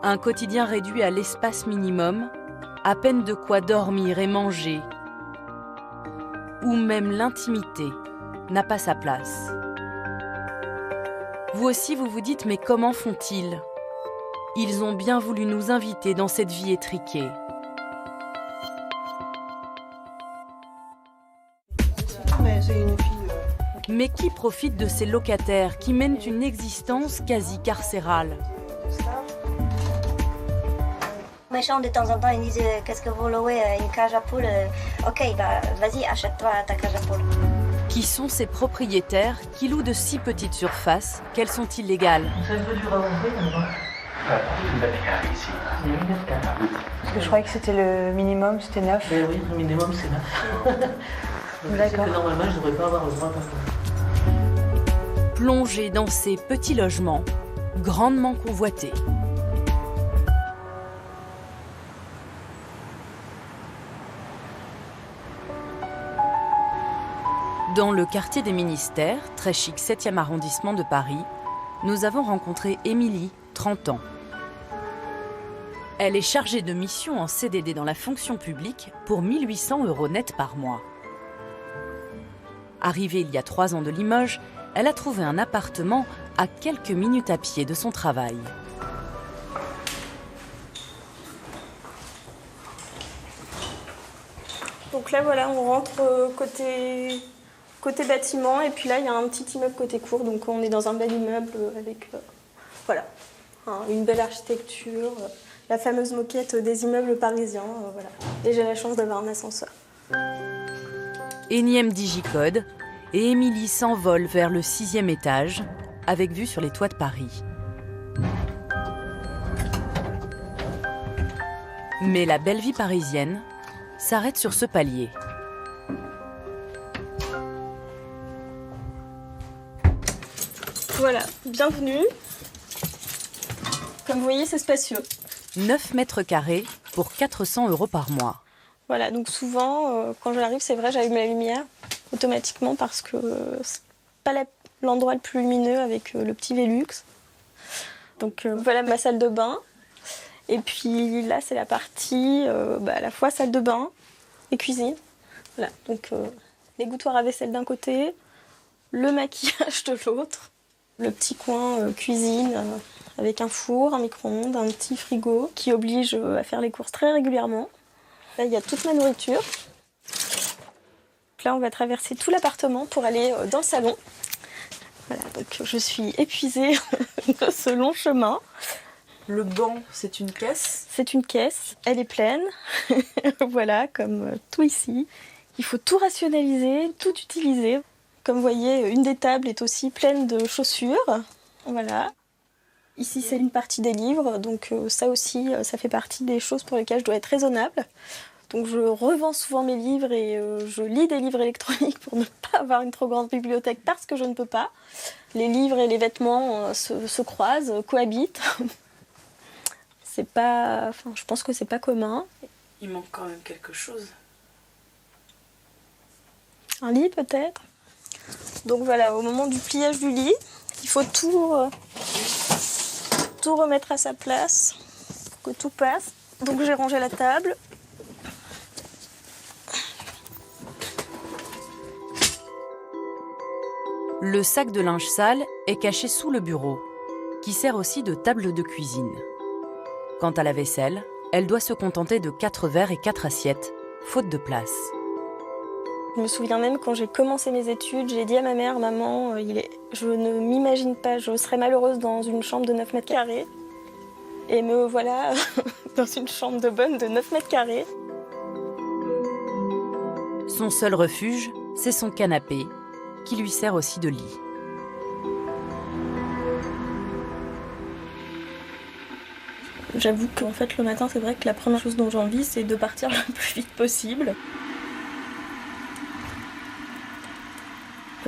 Un quotidien réduit à l'espace minimum, à peine de quoi dormir et manger, où même l'intimité n'a pas sa place. Vous aussi, vous vous dites, mais comment font-ils ? Ils ont bien voulu nous inviter dans cette vie étriquée. Mais qui profite de ces locataires qui mènent une existence quasi carcérale ? Mes gens, de temps en temps, ils disent « Qu'est-ce que vous louez une cage à poules ?» Ok, bah vas-y, achète-toi ta cage à poules. Qui sont ces propriétaires qui louent de si petites surfaces qu'elles sont illégales ? Parce que je croyais que c'était le minimum, c'était 9. Oui, le minimum c'est 9. D'accord. Normalement, je ne devrais pas avoir le droit d'en Plonger dans ces petits logements, grandement convoités. Dans le quartier des Ministères, très chic 7e arrondissement de Paris, nous avons rencontré Émilie, 30 ans. Elle est chargée de mission en CDD dans la fonction publique pour 1 800 € net par mois. Arrivée il y a 3 ans de Limoges, elle a trouvé un appartement à quelques minutes à pied de son travail. Donc là, voilà, on rentre côté bâtiment, et puis là, il y a un petit immeuble côté cour, donc on est dans un bel immeuble avec voilà, une belle architecture, la fameuse moquette des immeubles parisiens, voilà. Et j'ai la chance d'avoir un ascenseur. Énième digicode, et Émilie s'envole vers le 6e étage, avec vue sur les toits de Paris. Mais la belle vie parisienne s'arrête sur ce palier. Voilà, bienvenue. Comme vous voyez, c'est spacieux. 9 mètres carrés pour 400 € par mois. Voilà, donc souvent, quand j'arrive, c'est vrai, j'allume la lumière automatiquement parce que c'est pas l'endroit le plus lumineux avec le petit Velux. Donc voilà ma salle de bain. Et puis là, c'est la partie à la fois salle de bain et cuisine. Voilà, donc l'égouttoir à vaisselle d'un côté, le maquillage de l'autre, le petit coin cuisine avec un four, un micro-ondes, un petit frigo qui oblige à faire les courses très régulièrement. Là, il y a toute ma nourriture. Là, on va traverser tout l'appartement pour aller dans le salon. Voilà, donc je suis épuisée de ce long chemin. Le banc, c'est une caisse. C'est une caisse, elle est pleine. Voilà, comme tout ici. Il faut tout rationaliser, tout utiliser. Comme vous voyez, une des tables est aussi pleine de chaussures. Voilà. Ici, c'est une partie des livres, donc ça aussi, ça fait partie des choses pour lesquelles je dois être raisonnable. Donc je revends souvent mes livres et je lis des livres électroniques pour ne pas avoir une trop grande bibliothèque parce que je ne peux pas. Les livres et les vêtements se croisent, cohabitent. C'est pas, je pense que c'est pas commun. Il manque quand même quelque chose. Un lit peut-être. Donc voilà, au moment du pliage du lit, il faut tout remettre à sa place, pour que tout passe. Donc j'ai rangé la table. Le sac de linge sale est caché sous le bureau, qui sert aussi de table de cuisine. Quant à la vaisselle, elle doit se contenter de 4 verres et 4 assiettes, faute de place. Je me souviens même quand j'ai commencé mes études, j'ai dit à ma mère, maman, je ne m'imagine pas, je serais malheureuse dans une chambre de 9 mètres carrés. Et me voilà dans une chambre de bonne de 9 mètres carrés. Son seul refuge, c'est son canapé, qui lui sert aussi de lit. J'avoue qu'en fait, le matin, c'est vrai que la première chose dont j'ai envie, c'est de partir le plus vite possible.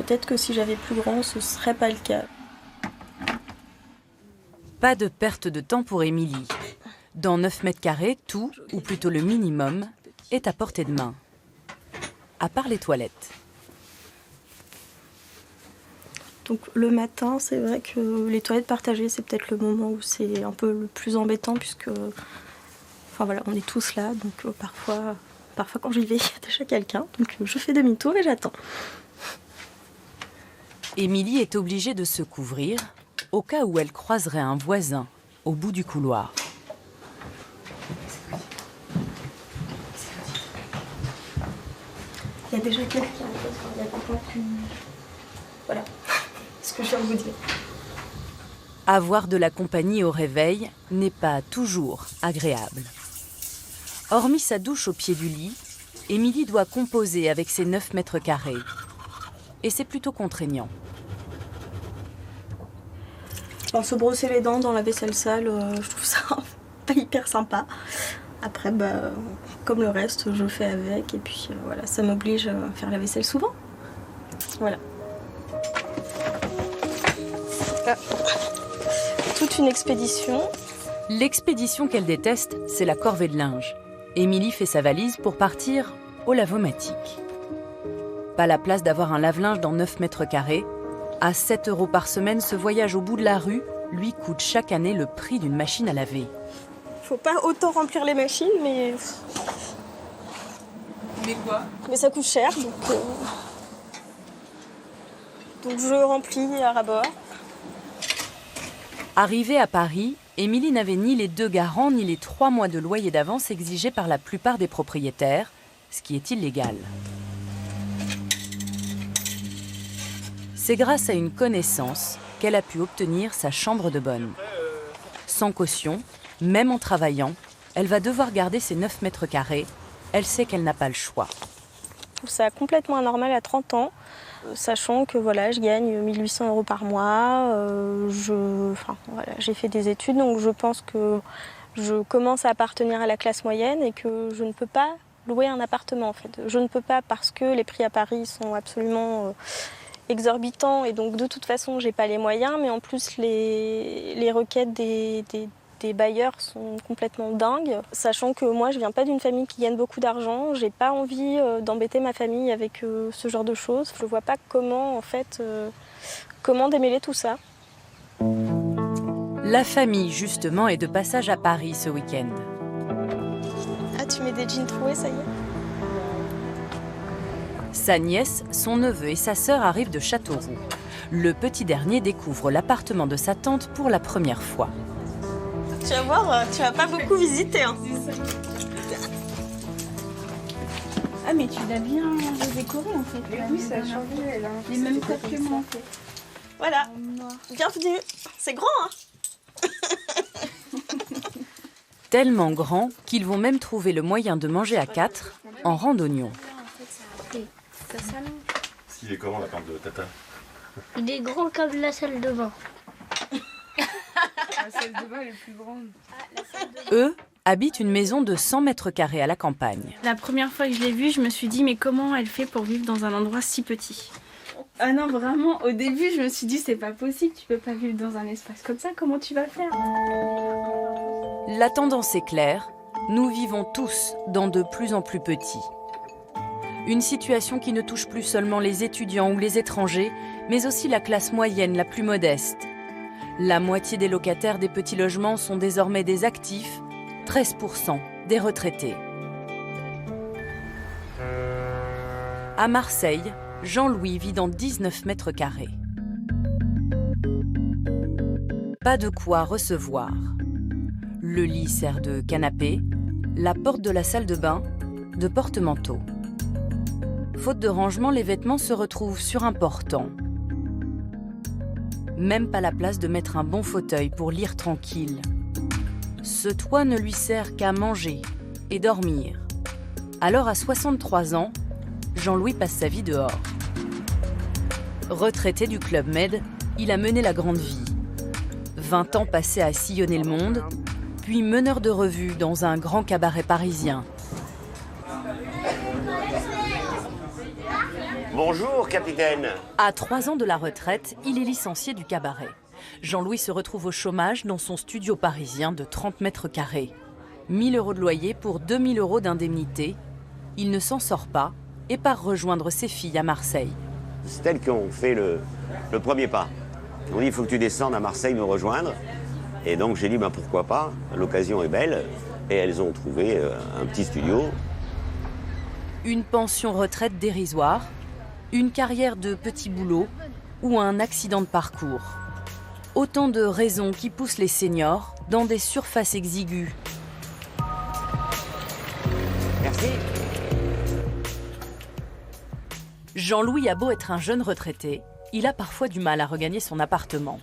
peut-être que si j'avais plus grand, ce serait pas le cas. Pas de perte de temps pour Émilie. Dans 9 mètres carrés, tout, ou plutôt le minimum, est à portée de main. À part les toilettes. Donc le matin, c'est vrai que les toilettes partagées, c'est peut-être le moment où c'est un peu le plus embêtant puisque, enfin voilà, on est tous là, donc parfois quand j'y vais, il y a déjà quelqu'un, donc je fais demi-tour et j'attends. Émilie est obligée de se couvrir au cas où elle croiserait un voisin au bout du couloir. Il y a déjà quelqu'un, il y a quelqu'un qui... Voilà, ce que je viens de vous dire. Avoir de la compagnie au réveil n'est pas toujours agréable. Hormis sa douche au pied du lit, Émilie doit composer avec ses 9 mètres carrés. Et c'est plutôt contraignant. Alors, se brosser les dents dans la vaisselle sale, je trouve ça pas hyper sympa. Après, comme le reste, je fais avec. Et puis voilà, ça m'oblige à faire la vaisselle souvent. Voilà. Toute une expédition. L'expédition qu'elle déteste, c'est la corvée de linge. Émilie fait sa valise pour partir au lavomatique. Pas la place d'avoir un lave-linge dans 9 mètres carrés. À 7 € par semaine, ce voyage au bout de la rue lui coûte chaque année le prix d'une machine à laver. Faut pas autant remplir les machines, mais... Mais quoi? Mais ça coûte cher, donc je remplis à ras-bord. Arrivée à Paris, Émilie n'avait ni les 2 garants ni les 3 mois de loyer d'avance exigés par la plupart des propriétaires, ce qui est illégal. C'est grâce à une connaissance qu'elle a pu obtenir sa chambre de bonne. Sans caution, même en travaillant, elle va devoir garder ses 9 mètres carrés. Elle sait qu'elle n'a pas le choix. Je trouve ça complètement anormal à 30 ans, sachant que voilà, je gagne 1 800 € par mois. J'ai fait des études, donc je pense que je commence à appartenir à la classe moyenne et que je ne peux pas louer un appartement en fait. Je ne peux pas parce que les prix à Paris sont absolument exorbitants et donc de toute façon j'ai pas les moyens, mais en plus les requêtes des bailleurs sont complètement dingues, sachant que moi je viens pas d'une famille qui gagne beaucoup d'argent, j'ai pas envie d'embêter ma famille avec ce genre de choses. Je vois pas comment en fait comment démêler tout ça. La famille justement est de passage à Paris ce week-end. Ah, tu mets des jeans troués, ça y est? Sa nièce, son neveu et sa sœur arrivent de Châteauroux. Le petit dernier découvre l'appartement de sa tante pour la première fois. Tu vas voir, tu vas pas beaucoup visiter. Hein. Ah mais tu l'as bien décoré en fait. Oui, ça a changé, elle a les mêmes codes que moi en fait. Voilà, bienvenue. C'est grand, hein? Tellement grand qu'ils vont même trouver le moyen de manger à 4 en randonnion. Il est comment l'appart de Tata? Il est grand comme la salle de bain. La salle de bain est plus grande. Eux habitent une maison de 100 mètres carrés à la campagne. La première fois que je l'ai vue, je me suis dit mais comment elle fait pour vivre dans un endroit si petit? Ah non, vraiment, au début, je me suis dit c'est pas possible, tu peux pas vivre dans un espace comme ça, comment tu vas faire? La tendance est claire, nous vivons tous dans de plus en plus petits. Une situation qui ne touche plus seulement les étudiants ou les étrangers, mais aussi la classe moyenne la plus modeste. La moitié des locataires des petits logements sont désormais des actifs, 13% des retraités. À Marseille, Jean-Louis vit dans 19 mètres carrés. Pas de quoi recevoir. Le lit sert de canapé, la porte de la salle de bain, de porte-manteau. Faute de rangement, les vêtements se retrouvent sur un portant. Même pas la place de mettre un bon fauteuil pour lire tranquille. Ce toit ne lui sert qu'à manger et dormir. Alors à 63 ans, Jean-Louis passe sa vie dehors. Retraité du Club Med, il a mené la grande vie. 20 ans passés à sillonner le monde, puis meneur de revue dans un grand cabaret parisien. Bonjour, capitaine. À 3 ans de la retraite, il est licencié du cabaret. Jean-Louis se retrouve au chômage dans son studio parisien de 30 mètres carrés. 1 000 € de loyer pour 2 000 € d'indemnité. Il ne s'en sort pas et part rejoindre ses filles à Marseille. C'est elles qui ont fait le premier pas. On dit, il faut que tu descendes à Marseille me rejoindre. Et donc j'ai dit, ben, pourquoi pas, l'occasion est belle. Et elles ont trouvé un petit studio. Une pension retraite dérisoire, une carrière de petit boulot ou un accident de parcours. Autant de raisons qui poussent les seniors dans des surfaces exiguës. Merci. Jean-Louis a beau être un jeune retraité, il a parfois du mal à regagner son appartement.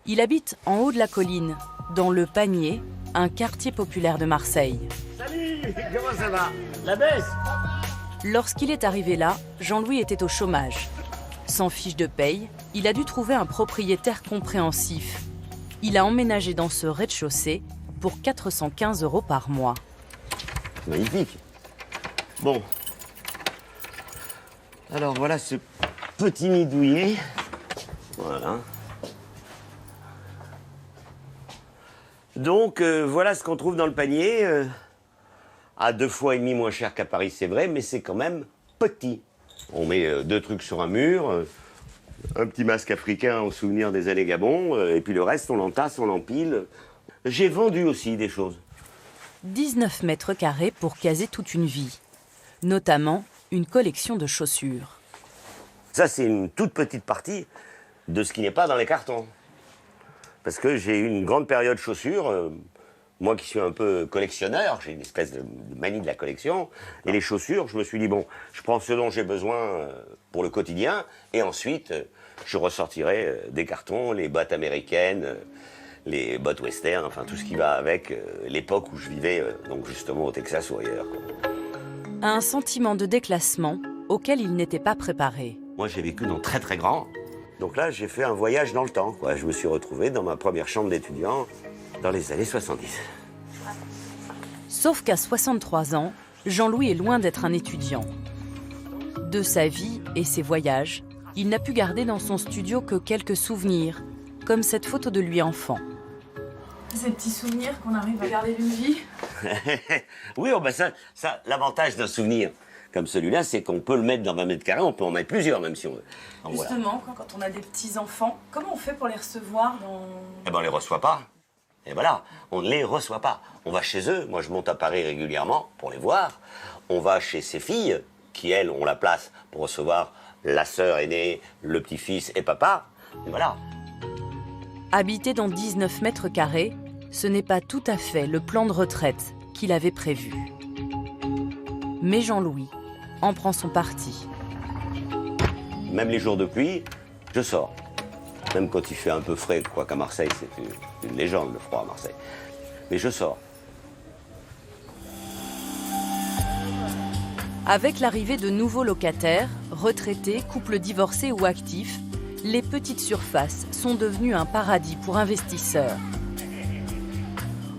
Il habite en haut de la colline, dans le Panier, un quartier populaire de Marseille. Salut, comment ça va? La baisse? Lorsqu'il est arrivé là, Jean-Louis était au chômage. Sans fiche de paye, il a dû trouver un propriétaire compréhensif. Il a emménagé dans ce rez-de-chaussée pour 415 € par mois. Magnifique. Bon. Alors voilà ce petit nid douillet. Voilà. Donc voilà ce qu'on trouve dans le panier. À 2,5 fois moins cher qu'à Paris, c'est vrai, mais c'est quand même petit. On met 2 trucs sur un mur, un petit masque africain au souvenir des années Gabon, et puis le reste, on l'entasse, on l'empile. J'ai vendu aussi des choses. 19 mètres carrés pour caser toute une vie. Notamment une collection de chaussures. Ça, c'est une toute petite partie de ce qui n'est pas dans les cartons. Parce que j'ai eu une grande période chaussures. Moi qui suis un peu collectionneur, j'ai une espèce de manie de la collection. Et les chaussures, je me suis dit, bon, je prends ce dont j'ai besoin pour le quotidien. Et ensuite, je ressortirai des cartons, les bottes américaines, les bottes western, enfin tout ce qui va avec l'époque où je vivais, donc justement au Texas ou ailleurs. Un sentiment de déclassement auquel il n'était pas préparé. Moi, j'ai vécu dans très très grand. Donc là, j'ai fait un voyage dans le temps, quoi. Je me suis retrouvé dans ma première chambre d'étudiant dans les années 70. Sauf qu'à 63 ans, Jean-Louis est loin d'être un étudiant. De sa vie et ses voyages, il n'a pu garder dans son studio que quelques souvenirs, comme cette photo de lui enfant. Ces petits souvenirs qu'on arrive à garder d'une vie. Oui, oh ben ça l'avantage d'un souvenir comme celui-là, c'est qu'on peut le mettre dans 20 mètres carrés, on peut en mettre plusieurs même si on veut. Donc, justement, voilà. Quand on a des petits-enfants, comment on fait pour les recevoir dans... Eh ben on les reçoit pas. Et voilà, on ne les reçoit pas. On va chez eux, moi je monte à Paris régulièrement pour les voir. On va chez ses filles, qui elles ont la place pour recevoir la sœur aînée, le petit-fils et papa. Et voilà. Habiter dans 19 mètres carrés, ce n'est pas tout à fait le plan de retraite qu'il avait prévu. Mais Jean-Louis en prend son parti. Même les jours de pluie, je sors. Même quand il fait un peu frais, quoi qu'à Marseille, c'est une légende le froid à Marseille. Mais je sors. Avec l'arrivée de nouveaux locataires, retraités, couples divorcés ou actifs, les petites surfaces sont devenues un paradis pour investisseurs.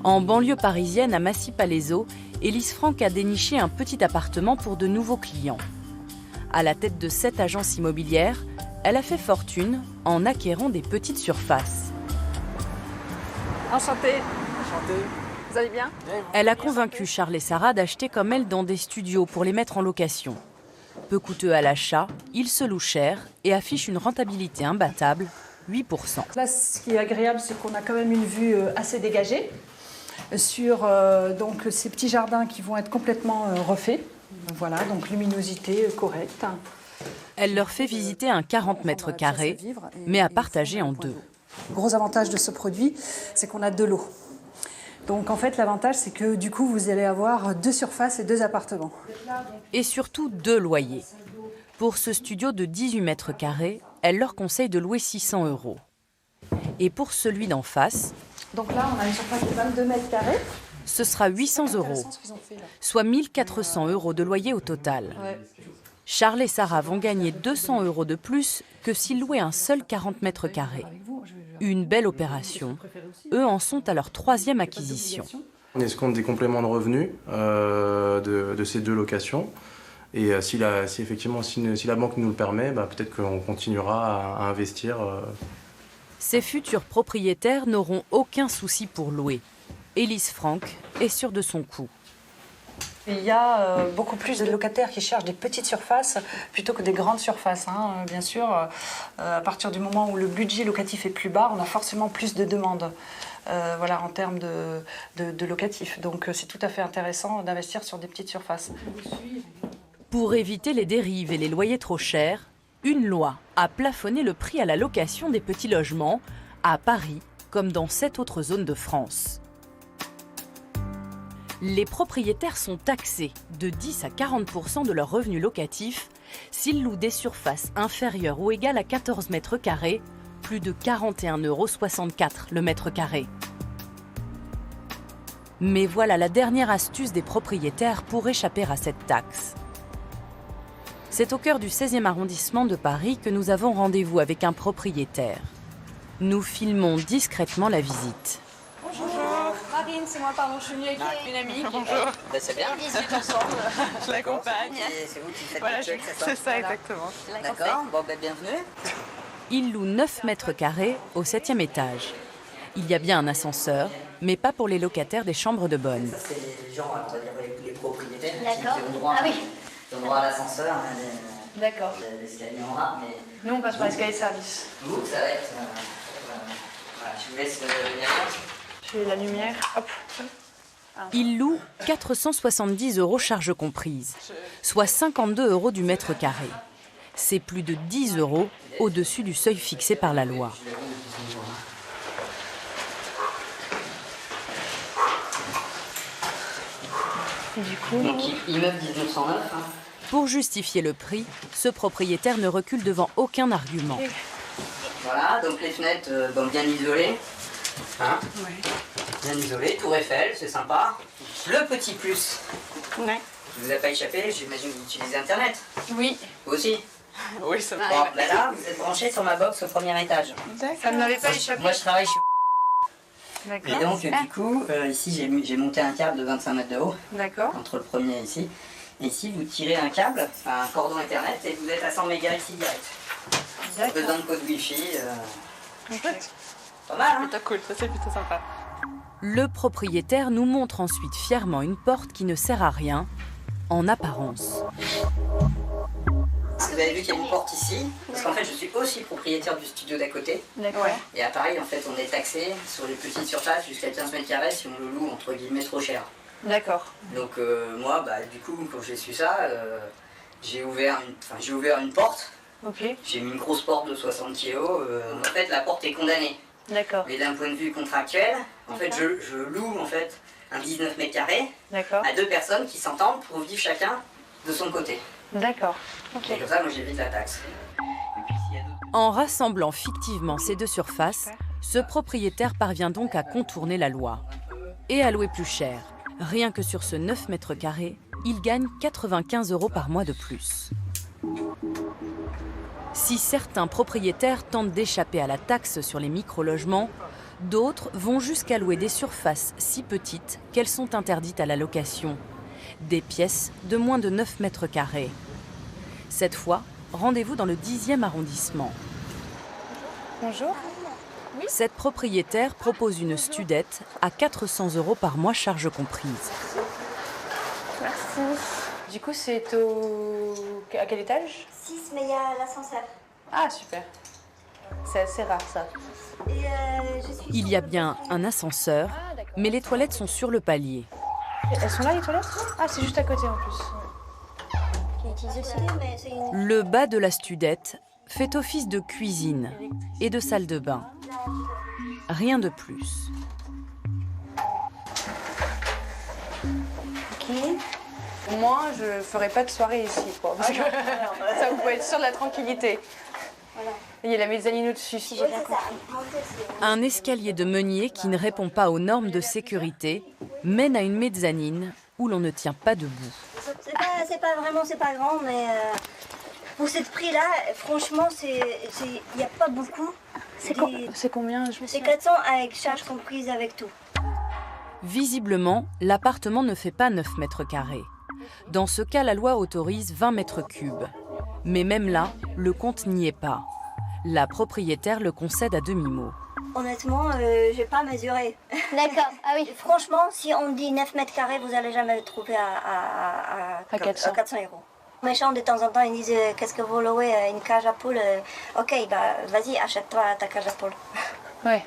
En banlieue parisienne, à Massy-Palaiseau, Élise Franck a déniché un petit appartement pour de nouveaux clients. À la tête de 7 agences immobilières, elle a fait fortune en acquérant des petites surfaces. Enchantée. Enchantée. Vous allez bien? Elle a convaincu Charles et Sarah d'acheter comme elle dans des studios pour les mettre en location. Peu coûteux à l'achat, ils se louent cher et affichent une rentabilité imbattable, 8%. Là, ce qui est agréable, c'est qu'on a quand même une vue assez dégagée sur donc, ces petits jardins qui vont être complètement refaits. Voilà, donc luminosité correcte. Elle leur fait visiter un 40 mètres carrés, mais à partager en deux. Le gros avantage de ce produit, c'est qu'on a de l'eau. Donc en fait, l'avantage, c'est que du coup, vous allez avoir 2 surfaces et 2 appartements. Et surtout 2 loyers. Pour ce studio de 18 mètres carrés, elle leur conseille de louer 600 €. Et pour celui d'en face... Donc là, on a une surface de 22 mètres carrés. Ce sera 800 €, soit 1 400 € de loyer au total. Ouais. Charles et Sarah vont gagner 200 € de plus que s'ils louaient un seul 40 mètres carrés. Une belle opération. Eux en sont à leur 3e acquisition. On escompte des compléments de revenus de ces 2 locations. Et si la banque nous le permet, peut-être qu'on continuera à investir. Ces futurs propriétaires n'auront aucun souci pour louer. Élise Franck est sûre de son coup. Il y a beaucoup plus de locataires qui cherchent des petites surfaces plutôt que des grandes surfaces. Bien sûr, à partir du moment où le budget locatif est plus bas, on a forcément plus de demandes en termes de locatif. Donc c'est tout à fait intéressant d'investir sur des petites surfaces. Pour éviter les dérives et les loyers trop chers, une loi a plafonné le prix à la location des petits logements à Paris comme dans 7 autres zones de France. Les propriétaires sont taxés de 10 à 40% de leurs revenus locatifs s'ils louent des surfaces inférieures ou égales à 14 mètres carrés, plus de 41,64 € le mètre carré. Mais voilà la dernière astuce des propriétaires pour échapper à cette taxe. C'est au cœur du 16e arrondissement de Paris que nous avons rendez-vous avec un propriétaire. Nous filmons discrètement la visite. Bonjour. Marine, c'est moi, pardon, je suis venue avec une amie. Bonjour. C'est bien. Visite ensemble. Je l'accompagne. C'est vous qui faites voilà, le check, c'est ça, exactement. D'accord, bon, bienvenue. Il loue 9 mètres carrés au 7e étage. Il y a bien un ascenseur, mais pas pour les locataires des chambres de bonne. Ça, c'est les gens, on va dire les propriétaires. D'accord. Qui ont droit, Ah oui. Qui ont droit à l'ascenseur. D'accord. L'escalier en bas, mais... Nous, on passe par l'escalier de service. Vous, ça va être... voilà, je vous laisse venir. Je fais la lumière. Hop. Il loue 470 € charges comprises, soit 52 € du mètre carré. C'est plus de 10 € au-dessus du seuil fixé par la loi. Et du coup... Donc, immeuble 1909. Pour justifier le prix, ce propriétaire ne recule devant aucun argument. Voilà, donc les fenêtres bien isolées. Bien isolées, tour Eiffel, c'est sympa. Le petit plus. Ouais. Je vous ai pas échappé, j'imagine que vous utilisez Internet. Oui. Vous aussi. Oui, ça va. Bon, là, vous êtes branché sur ma box au premier étage. Ça ne m'avait pas échappé. Moi, je travaille chez... D'accord. Et donc, du coup, ici, j'ai monté un câble de 25 mètres de haut. D'accord. Entre le premier et ici. Et ici, vous tirez un câble, un cordon Internet, et vous êtes à 100 mégas ici direct. Pas besoin de code Wi-Fi. Chouette. Pas mal, hein? Plutôt cool, ça c'est plutôt sympa. Le propriétaire nous montre ensuite fièrement une porte qui ne sert à rien, en apparence. Vous avez vu qu'il y a une porte ici, parce qu'en fait je suis aussi propriétaire du studio d'à côté. D'accord. Et à Paris, en fait, on est taxé sur les petites surfaces jusqu'à 15 mètres carrés si on le loue entre guillemets trop cher. D'accord. Donc moi, du coup, quand j'ai su ça, j'ai ouvert une porte. Ok. J'ai mis une grosse porte de 60 kg. En fait, la porte est condamnée. D'accord. Mais d'un point de vue contractuel, en fait, je loue en fait un 19 mètres carrés à 2 personnes qui s'entendent pour vivre chacun de son côté. D'accord. Ok. Et comme ça, moi, j'évite la taxe. En rassemblant fictivement ces deux surfaces, ce propriétaire parvient donc à contourner la loi et à louer plus cher. Rien que sur ce 9 mètres carrés, il gagne 95 € par mois de plus. Si certains propriétaires tentent d'échapper à la taxe sur les micro-logements, d'autres vont jusqu'à louer des surfaces si petites qu'elles sont interdites à la location. Des pièces de moins de 9 mètres carrés. Cette fois, rendez-vous dans le 10e arrondissement. Bonjour. Oui. Cette propriétaire propose une studette à 400 € par mois, charges comprises. Merci. Du coup, c'est à quel étage? 6, mais il y a l'ascenseur. Ah, super. C'est assez rare, ça. Il y a bien un ascenseur, mais les toilettes sont sur le palier. Elles sont là, les toilettes? Ah, c'est juste à côté, en plus. Le bas de la studette fait office de cuisine et de salle de bain. Rien de plus. Ok. Moi, je ferai pas de soirée ici, quoi. Parce que ça, vous pouvez être sûr de la tranquillité. Voilà. Il y a la mezzanine au-dessus, si j'ai bien compris. Un escalier de meunier qui ne répond pas aux normes de sécurité mène à une mezzanine où l'on ne tient pas debout. C'est pas grand, mais pour ce prix-là, franchement, il n'y a pas beaucoup. C'est combien? C'est 400 avec charge comprise avec tout. Visiblement, l'appartement ne fait pas 9 mètres carrés. Dans ce cas, la loi autorise 20 mètres cubes. Mais même là, le compte n'y est pas. La propriétaire le concède à demi-mot. Honnêtement, je n'ai pas mesuré. D'accord, ah oui. Franchement, si on dit 9 mètres carrés, vous n'allez jamais le trouver à 400 €. Mes gens, de temps en temps, ils disent qu'est-ce que vous louez une cage à poules. Ok, bah vas-y, achète-toi ta cage à poules. Ouais.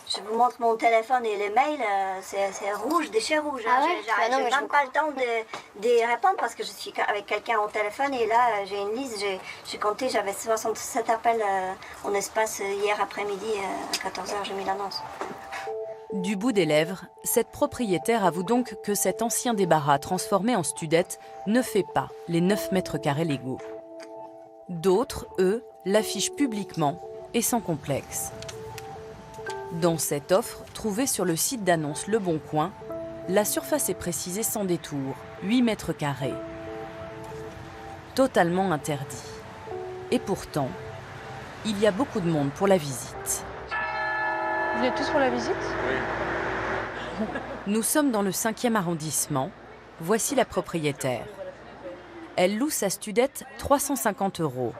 Je vous montre mon téléphone et les mails, c'est rouge, de chez rouge. Ah ouais? J'ai même pas le temps de répondre parce que je suis avec quelqu'un au téléphone et là j'ai une liste, j'ai compté, j'avais 67 appels en espace hier après-midi à 14 h, j'ai mis l'annonce. Du bout des lèvres, cette propriétaire avoue donc que cet ancien débarras transformé en studette ne fait pas les 9 mètres carrés légaux. D'autres, eux, l'affichent publiquement et sans complexe. Dans cette offre, trouvée sur le site d'annonce Le Bon Coin, la surface est précisée sans détour, 8 mètres carrés. Totalement interdit. Et pourtant, il y a beaucoup de monde pour la visite. Vous venez tous pour la visite? Oui. Nous sommes dans le 5e arrondissement. Voici la propriétaire. Elle loue sa studette 350 €.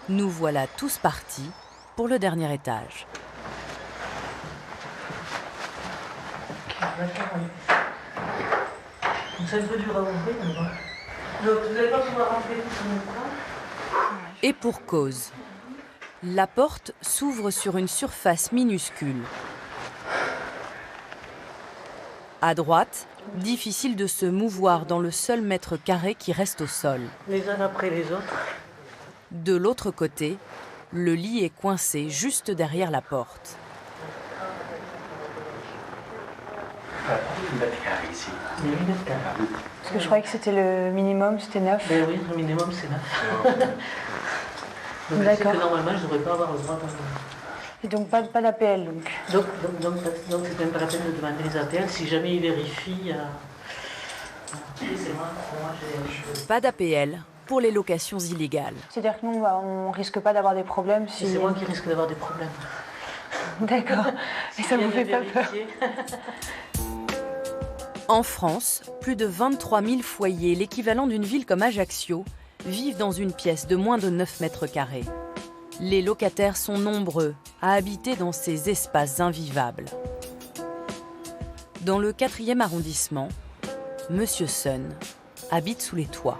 Nous voilà tous partis pour le dernier étage. C'est un peu dur à ouvrir, mais bon. Donc, vous n'allez pas pouvoir rentrer tout en même temps. Et pour cause. La porte s'ouvre sur une surface minuscule. À droite, difficile de se mouvoir dans le seul mètre carré qui reste au sol. Les uns après les autres. De l'autre côté, le lit est coincé juste derrière la porte. 8 mètres carrés ici. Il y a 8 mètres carrés. Parce que je croyais que c'était le minimum, c'était 9. Ben oui, le minimum c'est 9. Donc je sais que normalement je ne devrais pas avoir le droit de... Et donc pas d'APL donc. Donc c'est même pas la peine de demander les APL si jamais ils vérifient. C'est moi Pas d'APL pour les locations illégales. C'est-à-dire que nous on risque pas d'avoir des problèmes si... C'est moi qui risque d'avoir des problèmes. D'accord. Et ça vous fait pas peur? En France, plus de 23 000 foyers, l'équivalent d'une ville comme Ajaccio, vivent dans une pièce de moins de 9 mètres carrés. Les locataires sont nombreux à habiter dans ces espaces invivables. Dans le 4e arrondissement, Monsieur Sun habite sous les toits.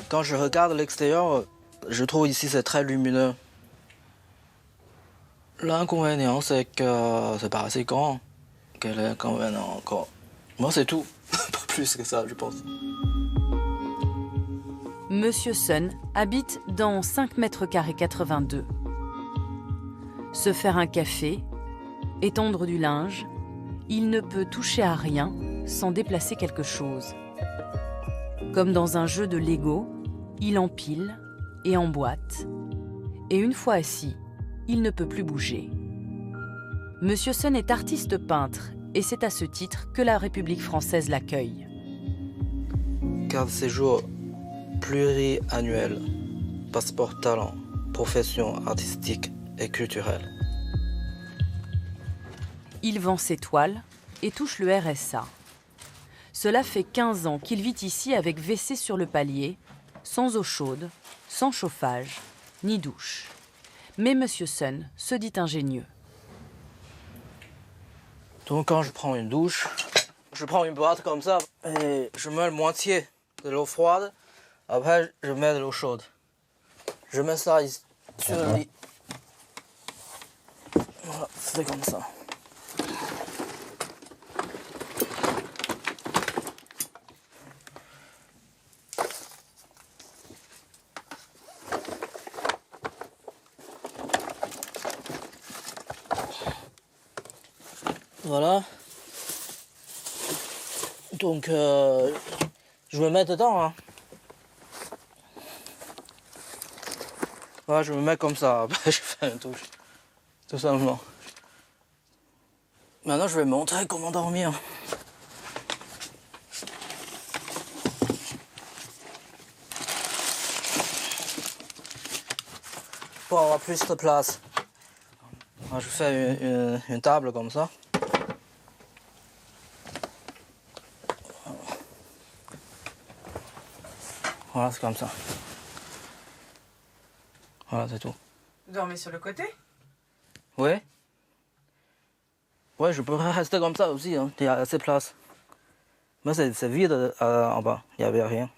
Quand je regarde l'extérieur, je trouve ici c'est très lumineux. L'inconvénient, c'est que c'est pas assez grand. Quel est l'inconvénient encore? Moi, c'est tout. Pas plus que ça, je pense. Monsieur Sun habite dans 5 mètres carrés 82. Se faire un café, étendre du linge, il ne peut toucher à rien sans déplacer quelque chose. Comme dans un jeu de Lego, il empile et emboîte. Et une fois assis, il ne peut plus bouger. Monsieur Sun est artiste peintre et c'est à ce titre que la République française l'accueille. Carte de séjour pluriannuel, passeport talent, profession artistique et culturelle. Il vend ses toiles et touche le RSA. Cela fait 15 ans qu'il vit ici avec WC sur le palier, sans eau chaude, sans chauffage, ni douche. Mais Monsieur Sun se dit ingénieux. Donc quand je prends une douche, je prends une boîte comme ça et je mets la moitié de l'eau froide. Après, je mets de l'eau chaude. Je mets ça ici, sur le lit. Voilà, c'est comme ça. Voilà. Donc, je me mets dedans. Hein. Voilà, je me mets comme ça. Après, je fais une douche. Tout simplement. Maintenant, je vais montrer comment dormir. Pour avoir plus de place. Alors, je fais une table comme ça. Voilà, c'est comme ça. Voilà, c'est tout. Vous dormez sur le côté? Ouais. Ouais, je pourrais rester comme ça aussi, hein. Il y a assez de place. Mais c'est vide en bas, il n'y avait rien.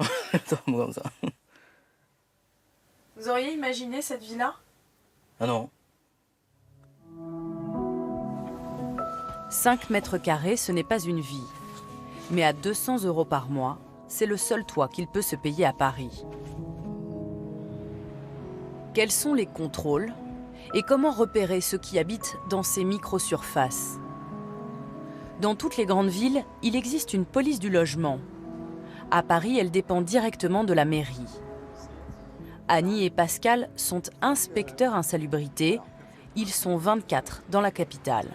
Je dorme comme ça. Vous auriez imaginé cette vie-là? Ah non. 5 mètres carrés, ce n'est pas une vie. Mais à 200 € par mois, c'est le seul toit qu'il peut se payer à Paris. Quels sont les contrôles et comment repérer ceux qui habitent dans ces micro-surfaces? Dans toutes les grandes villes, il existe une police du logement. À Paris, elle dépend directement de la mairie. Annie et Pascal sont inspecteurs insalubrité. Ils sont 24 dans la capitale.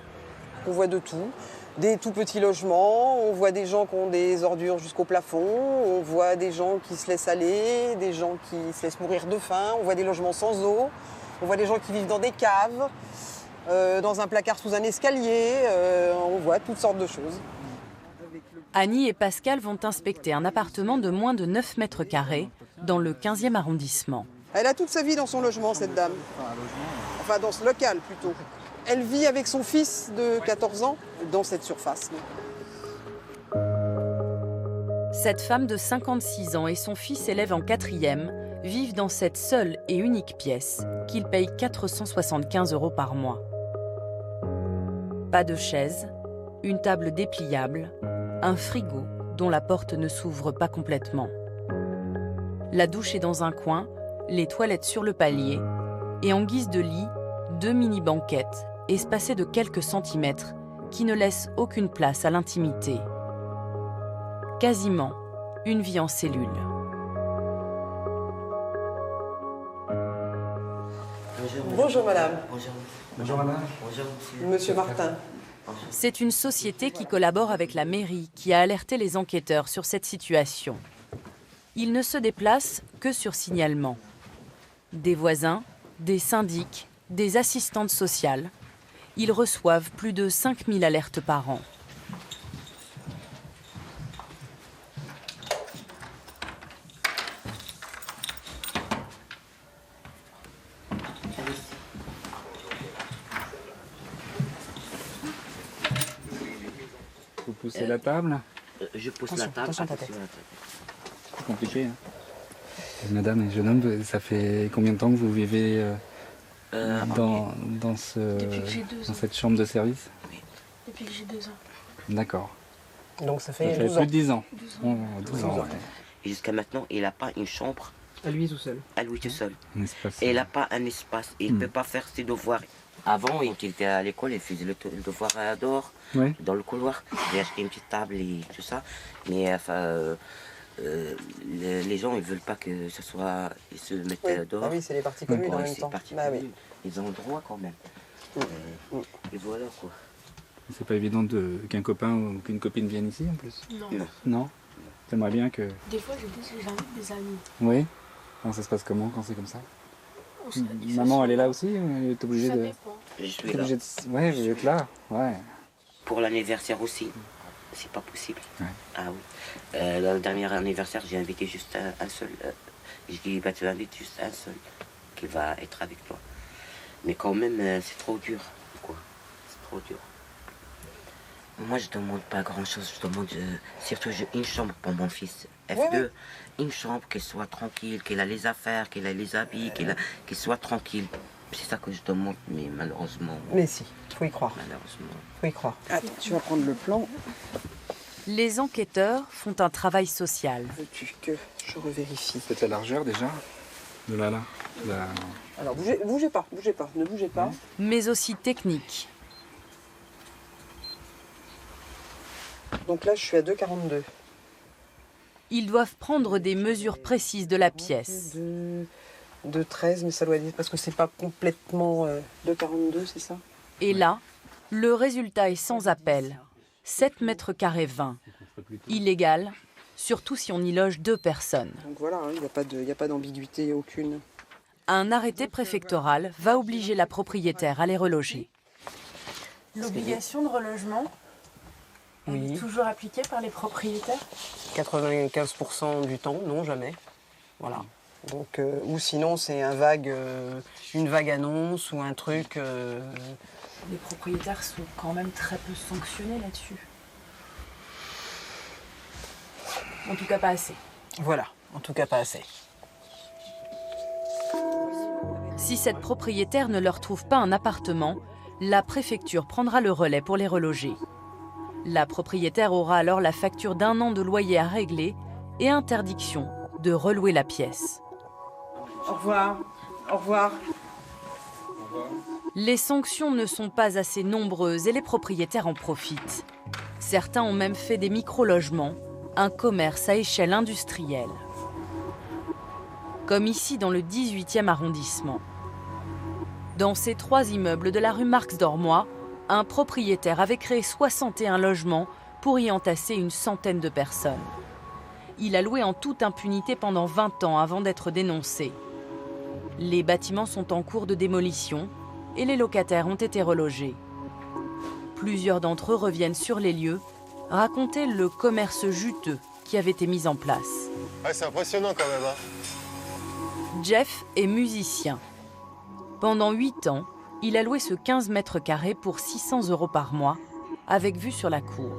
On voit de tout, des tout petits logements, on voit des gens qui ont des ordures jusqu'au plafond, on voit des gens qui se laissent aller, des gens qui se laissent mourir de faim, on voit des logements sans eau, on voit des gens qui vivent dans des caves, dans un placard sous un escalier, on voit toutes sortes de choses. Annie et Pascal vont inspecter un appartement de moins de 9 mètres carrés dans le 15e arrondissement. Elle a toute sa vie dans son logement, cette dame. Enfin, dans ce local, plutôt. Elle vit avec son fils de 14 ans dans cette surface. Cette femme de 56 ans et son fils élève en 4e vivent dans cette seule et unique pièce qu'ils payent 475 € par mois. Pas de chaise, une table dépliable, un frigo dont la porte ne s'ouvre pas complètement. La douche est dans un coin, les toilettes sur le palier et en guise de lit, 2 mini-banquettes espacées de quelques centimètres qui ne laissent aucune place à l'intimité. Quasiment une vie en cellule. Bonjour madame. Bonjour. Bonjour madame. Bonjour monsieur Martin. C'est une société qui collabore avec la mairie qui a alerté les enquêteurs sur cette situation. Ils ne se déplacent que sur signalement. Des voisins, des syndics, des assistantes sociales. Ils reçoivent plus de 5000 alertes par an. Vous poussez la table? Je pousse la table. Attention ta tête. C'est compliqué. Hein. Madame et jeune homme, ça fait combien de temps que vous vivez dans cette chambre de service? Oui. Depuis que j'ai 2 ans. D'accord. Donc ça fait 12 12 plus ans. de 10 ans. 12 ans. Ouais. Et jusqu'à maintenant, il n'a pas une chambre. À lui tout seul. À lui tout seul. Un espace. Et il n'a pas un espace. Il ne peut pas faire ses devoirs. Avant, quand il était à l'école, il faisait le devoir dehors, dans le couloir. J'ai acheté une petite table et tout ça. Mais enfin, les gens, ils ne veulent pas que ce soit... Ils se mettent dehors. Ah oui, c'est les parties communes en même temps. Bah, oui. Ils ont le droit quand même. Et voilà quoi. C'est pas évident qu'un copain ou qu'une copine vienne ici en plus? Non. Non. T'aimerais bien que... Des fois, j'invite des amis. Oui. Ça se passe comment quand c'est comme ça? Maman, elle est là aussi? Elle est obligée de... Je suis là. Ouais, vous êtes là. Ouais. Pour l'anniversaire aussi, c'est pas possible. Ouais. Ah oui. Le dernier anniversaire, j'ai invité juste un seul. Je dis, bah, tu invites juste un seul qui va être avec toi. Mais quand même, c'est trop dur. Quoi. C'est trop dur. Moi, je demande pas grand-chose. Je demande surtout une chambre pour mon fils. F2, une chambre qui soit tranquille, qu'il a les affaires, qu'il a les habits, qu'il soit tranquille. C'est ça que je demande, mais malheureusement... Mais si, faut y croire. Malheureusement. Faut y croire. Attends, tu vas prendre le plan. Les enquêteurs font un travail social. Veux-tu que je revérifie? C'est la largeur déjà de là. Alors, bougez pas, ne bougez pas. Mais aussi technique. Donc là, je suis à 2,42. Ils doivent prendre des mesures précises de la pièce. De 13, mais ça doit être parce que c'est pas complètement 2,42, c'est ça? Et là, le résultat est sans appel. 7 mètres carrés 20. Illégal, surtout si on y loge 2 personnes. Donc voilà, il n'y a pas d'ambiguïté aucune. Un arrêté préfectoral va obliger la propriétaire à les reloger. L'obligation de relogement, Elle est toujours appliquée par les propriétaires? 95% du temps, non, jamais. Voilà. Donc, ou sinon, c'est une vague annonce ou un truc. Les propriétaires sont quand même très peu sanctionnés là-dessus. En tout cas, pas assez. Voilà, en tout cas, pas assez. Si cette propriétaire ne leur trouve pas un appartement, la préfecture prendra le relais pour les reloger. La propriétaire aura alors la facture d'1 an de loyer à régler et interdiction de relouer la pièce. Au revoir. Au revoir. Les sanctions ne sont pas assez nombreuses et les propriétaires en profitent. Certains ont même fait des micro-logements, un commerce à échelle industrielle. Comme ici dans le 18e arrondissement. Dans ces 3 immeubles de la rue Marx-Dormois, un propriétaire avait créé 61 logements pour y entasser une centaine de personnes. Il a loué en toute impunité pendant 20 ans avant d'être dénoncé. Les bâtiments sont en cours de démolition et les locataires ont été relogés. Plusieurs d'entre eux reviennent sur les lieux, raconter le commerce juteux qui avait été mis en place. Ouais, c'est impressionnant quand même. Hein. Jeff est musicien. Pendant 8 ans, il a loué ce 15 mètres carrés pour 600 € par mois, avec vue sur la cour.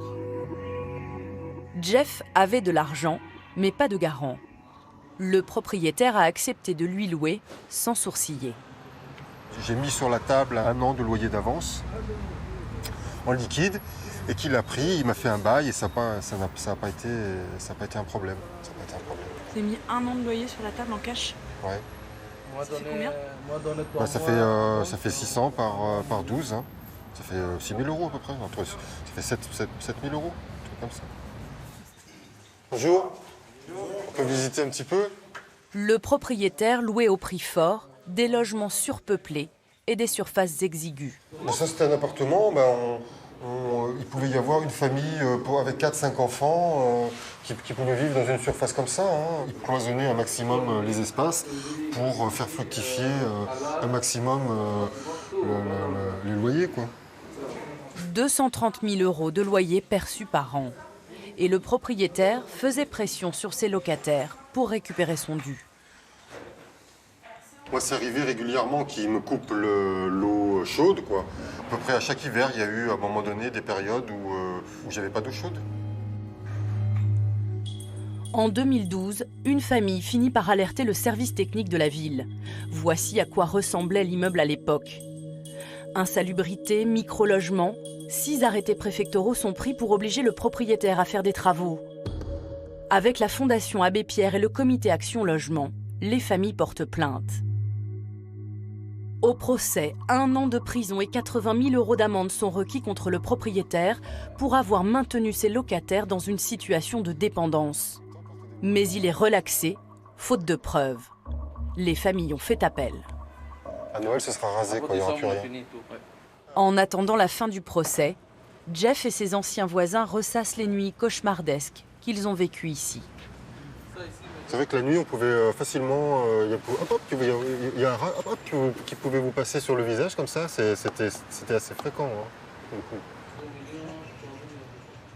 Jeff avait de l'argent, mais pas de garant. Le propriétaire a accepté de lui louer sans sourciller. J'ai mis sur la table 1 an de loyer d'avance en liquide et qu'il a pris, il m'a fait un bail et ça n'a pas été un problème. Vous avez mis 1 an de loyer sur la table en cash? Ouais. Ça fait combien? Bah, ça fait 600 par 12. Hein. Ça fait 6 000 € à peu près. Ça fait 7 000 €, un truc comme ça. Bonjour. On peut visiter un petit peu? Le propriétaire louait au prix fort des logements surpeuplés et des surfaces exiguës. Ça, c'était un appartement. Il pouvait y avoir une famille avec 4-5 enfants qui pouvaient vivre dans une surface comme ça. Hein. Ils cloisonnaient un maximum les espaces pour faire fructifier un maximum les loyers, quoi. 230 000 € de loyer perçus par an. Et le propriétaire faisait pression sur ses locataires pour récupérer son dû. Moi, c'est arrivé régulièrement qu'ils me coupent l'eau chaude, quoi. À peu près à chaque hiver, il y a eu à un moment donné des périodes où j'avais pas d'eau chaude. En 2012, une famille finit par alerter le service technique de la ville. Voici à quoi ressemblait l'immeuble à l'époque. Insalubrité, micro-logement, 6 arrêtés préfectoraux sont pris pour obliger le propriétaire à faire des travaux. Avec la Fondation Abbé Pierre et le comité Action Logement, les familles portent plainte. Au procès, 1 an de prison et 80 000 € d'amende sont requis contre le propriétaire pour avoir maintenu ses locataires dans une situation de dépendance. Mais il est relaxé, faute de preuves. Les familles ont fait appel. À Noël, ce sera rasé, quoi, il n'y aura plus rien. En attendant la fin du procès, Jeff et ses anciens voisins ressassent les nuits cauchemardesques qu'ils ont vécues ici. C'est vrai que la nuit, on pouvait facilement... Il y a un rat qui pouvait vous passer sur le visage comme ça. C'était assez fréquent. Hein.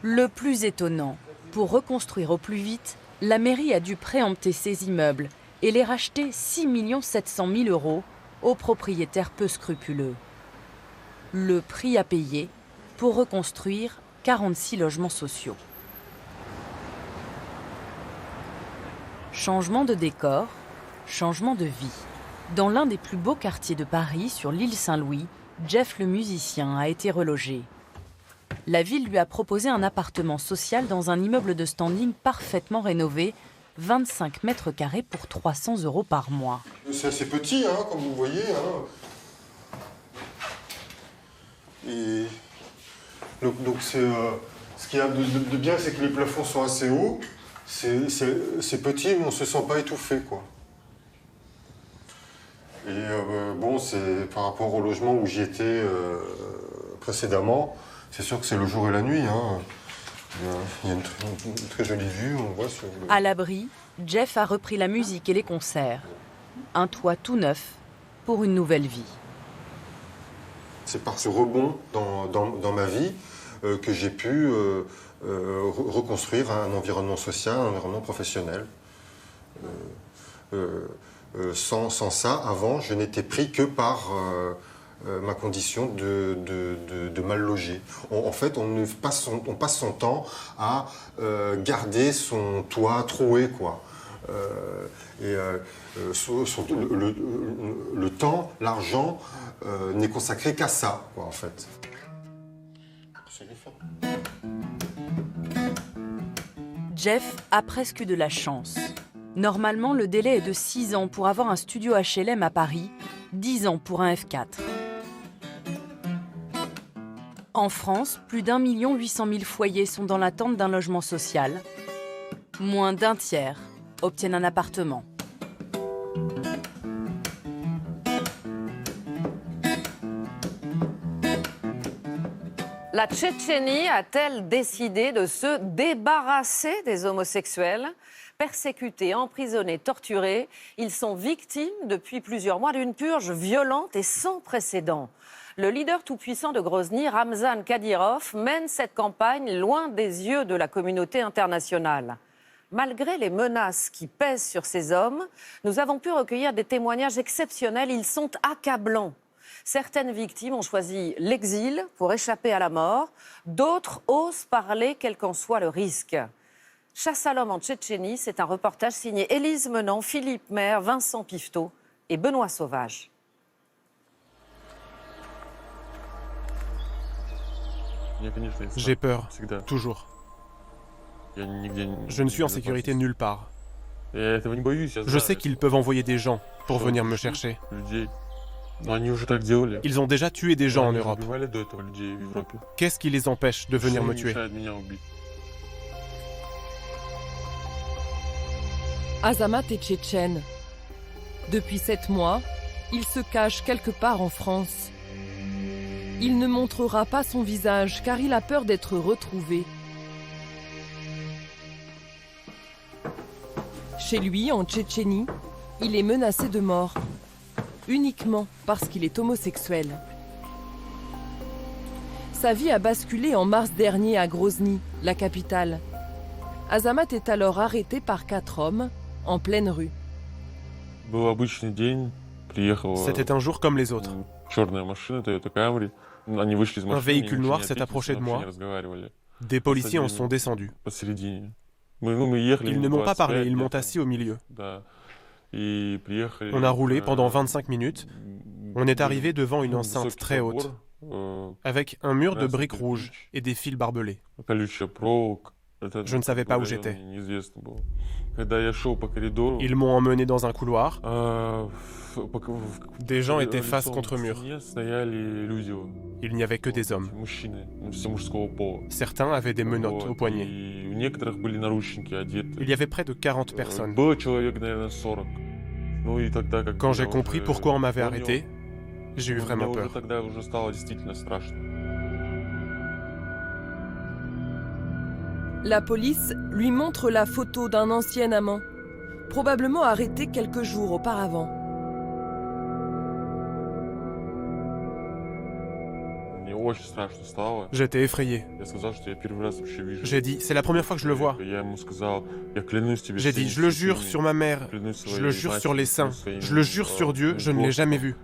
Le plus étonnant, pour reconstruire au plus vite, la mairie a dû préempter ces immeubles et les racheter 6 700 000 € aux propriétaires peu scrupuleux. Le prix à payer pour reconstruire 46 logements sociaux. Changement de décor, changement de vie. Dans l'un des plus beaux quartiers de Paris, sur l'île Saint-Louis, Jeff le musicien a été relogé. La ville lui a proposé un appartement social dans un immeuble de standing parfaitement rénové, 25 mètres carrés pour 300 € par mois. C'est assez petit, hein, comme vous voyez. Hein. Et donc ce qu'il y a de bien, c'est que les plafonds sont assez hauts. C'est petit, mais on ne se sent pas étouffé, quoi. Et bon, c'est par rapport au logement où j'y étais précédemment, c'est sûr que c'est le jour et la nuit. Hein. Il y a une très jolie vue, on voit sur le... À l'abri, Jeff a repris la musique et les concerts. Un toit tout neuf pour une nouvelle vie. C'est par ce rebond dans ma vie que j'ai pu reconstruire un environnement social, un environnement professionnel. Sans ça, avant, je n'étais pris que par ma condition de mal logé. En fait, on passe son temps à garder son toit troué, quoi. Le temps, l'argent n'est consacré qu'à ça, quoi, en fait. Jeff a presque de la chance. Normalement, le délai est de 6 ans pour avoir un studio HLM à Paris, 10 ans pour un F4. En France, plus d'1 800 000 foyers sont dans l'attente d'un logement social. Moins d'un tiers obtiennent un appartement. La Tchétchénie a-t-elle décidé de se débarrasser des homosexuels ? Persécutés, emprisonnés, torturés, ils sont victimes depuis plusieurs mois d'une purge violente et sans précédent. Le leader tout-puissant de Grozny, Ramzan Kadyrov, mène cette campagne loin des yeux de la communauté internationale. Malgré les menaces qui pèsent sur ces hommes, nous avons pu recueillir des témoignages exceptionnels. Ils sont accablants. Certaines victimes ont choisi l'exil pour échapper à la mort. D'autres osent parler, quel qu'en soit le risque. Chasse à l'homme en Tchétchénie, c'est un reportage signé Élise Menant, Philippe Maire, Vincent Pifteau et Benoît Sauvage. J'ai peur, toujours. Je ne suis en sécurité nulle part. Je sais qu'ils peuvent envoyer des gens pour venir me chercher. Ils ont déjà tué des gens en Europe. Qu'est-ce qui les empêche de venir me tuer ? Azamat est tchétchène. Depuis 7 mois, il se cache quelque part en France. Il ne montrera pas son visage car il a peur d'être retrouvé. Chez lui, en Tchétchénie, il est menacé de mort, uniquement parce qu'il est homosexuel. Sa vie a basculé en mars dernier à Grozny, la capitale. Azamat est alors arrêté par 4 hommes, en pleine rue. C'était un jour comme les autres. Un véhicule noir s'est approché de moi. Des policiers en sont descendus. Ils ne m'ont pas parlé, ils m'ont assis au milieu. On a roulé pendant 25 minutes. On est arrivé devant une enceinte très haute, avec un mur de briques rouges et des fils barbelés. Je ne savais pas où j'étais. Ils m'ont emmené dans un couloir. Des gens étaient face contre mur. Il n'y avait que des hommes. Certains avaient des menottes aux poignets. Il y avait près de 40 personnes. Quand j'ai compris pourquoi on m'avait arrêté, j'ai eu vraiment peur. La police lui montre la photo d'un ancien amant, probablement arrêté quelques jours auparavant. J'étais effrayé. J'ai dit, c'est la première fois que je le vois. J'ai dit, je le jure sur ma mère, je le jure sur les saints, je le jure sur Dieu, je ne l'ai jamais vu.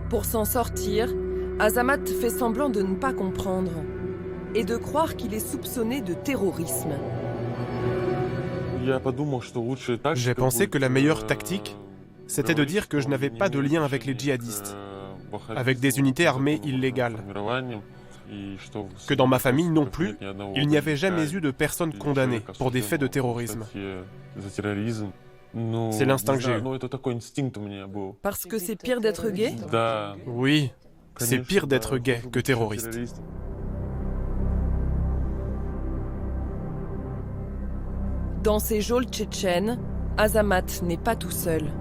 Pour s'en sortir, Azamat fait semblant de ne pas comprendre et de croire qu'il est soupçonné de terrorisme. J'ai pensé que la meilleure tactique, c'était de dire que je n'avais pas de lien avec les djihadistes, avec des unités armées illégales. Que dans ma famille non plus, il n'y avait jamais eu de personnes condamnées pour des faits de terrorisme. C'est l'instinct que j'ai eu. Parce que c'est pire d'être gay ? Oui, c'est pire d'être gay que terroriste. Dans ces geôles tchétchènes, Azamat n'est pas tout seul.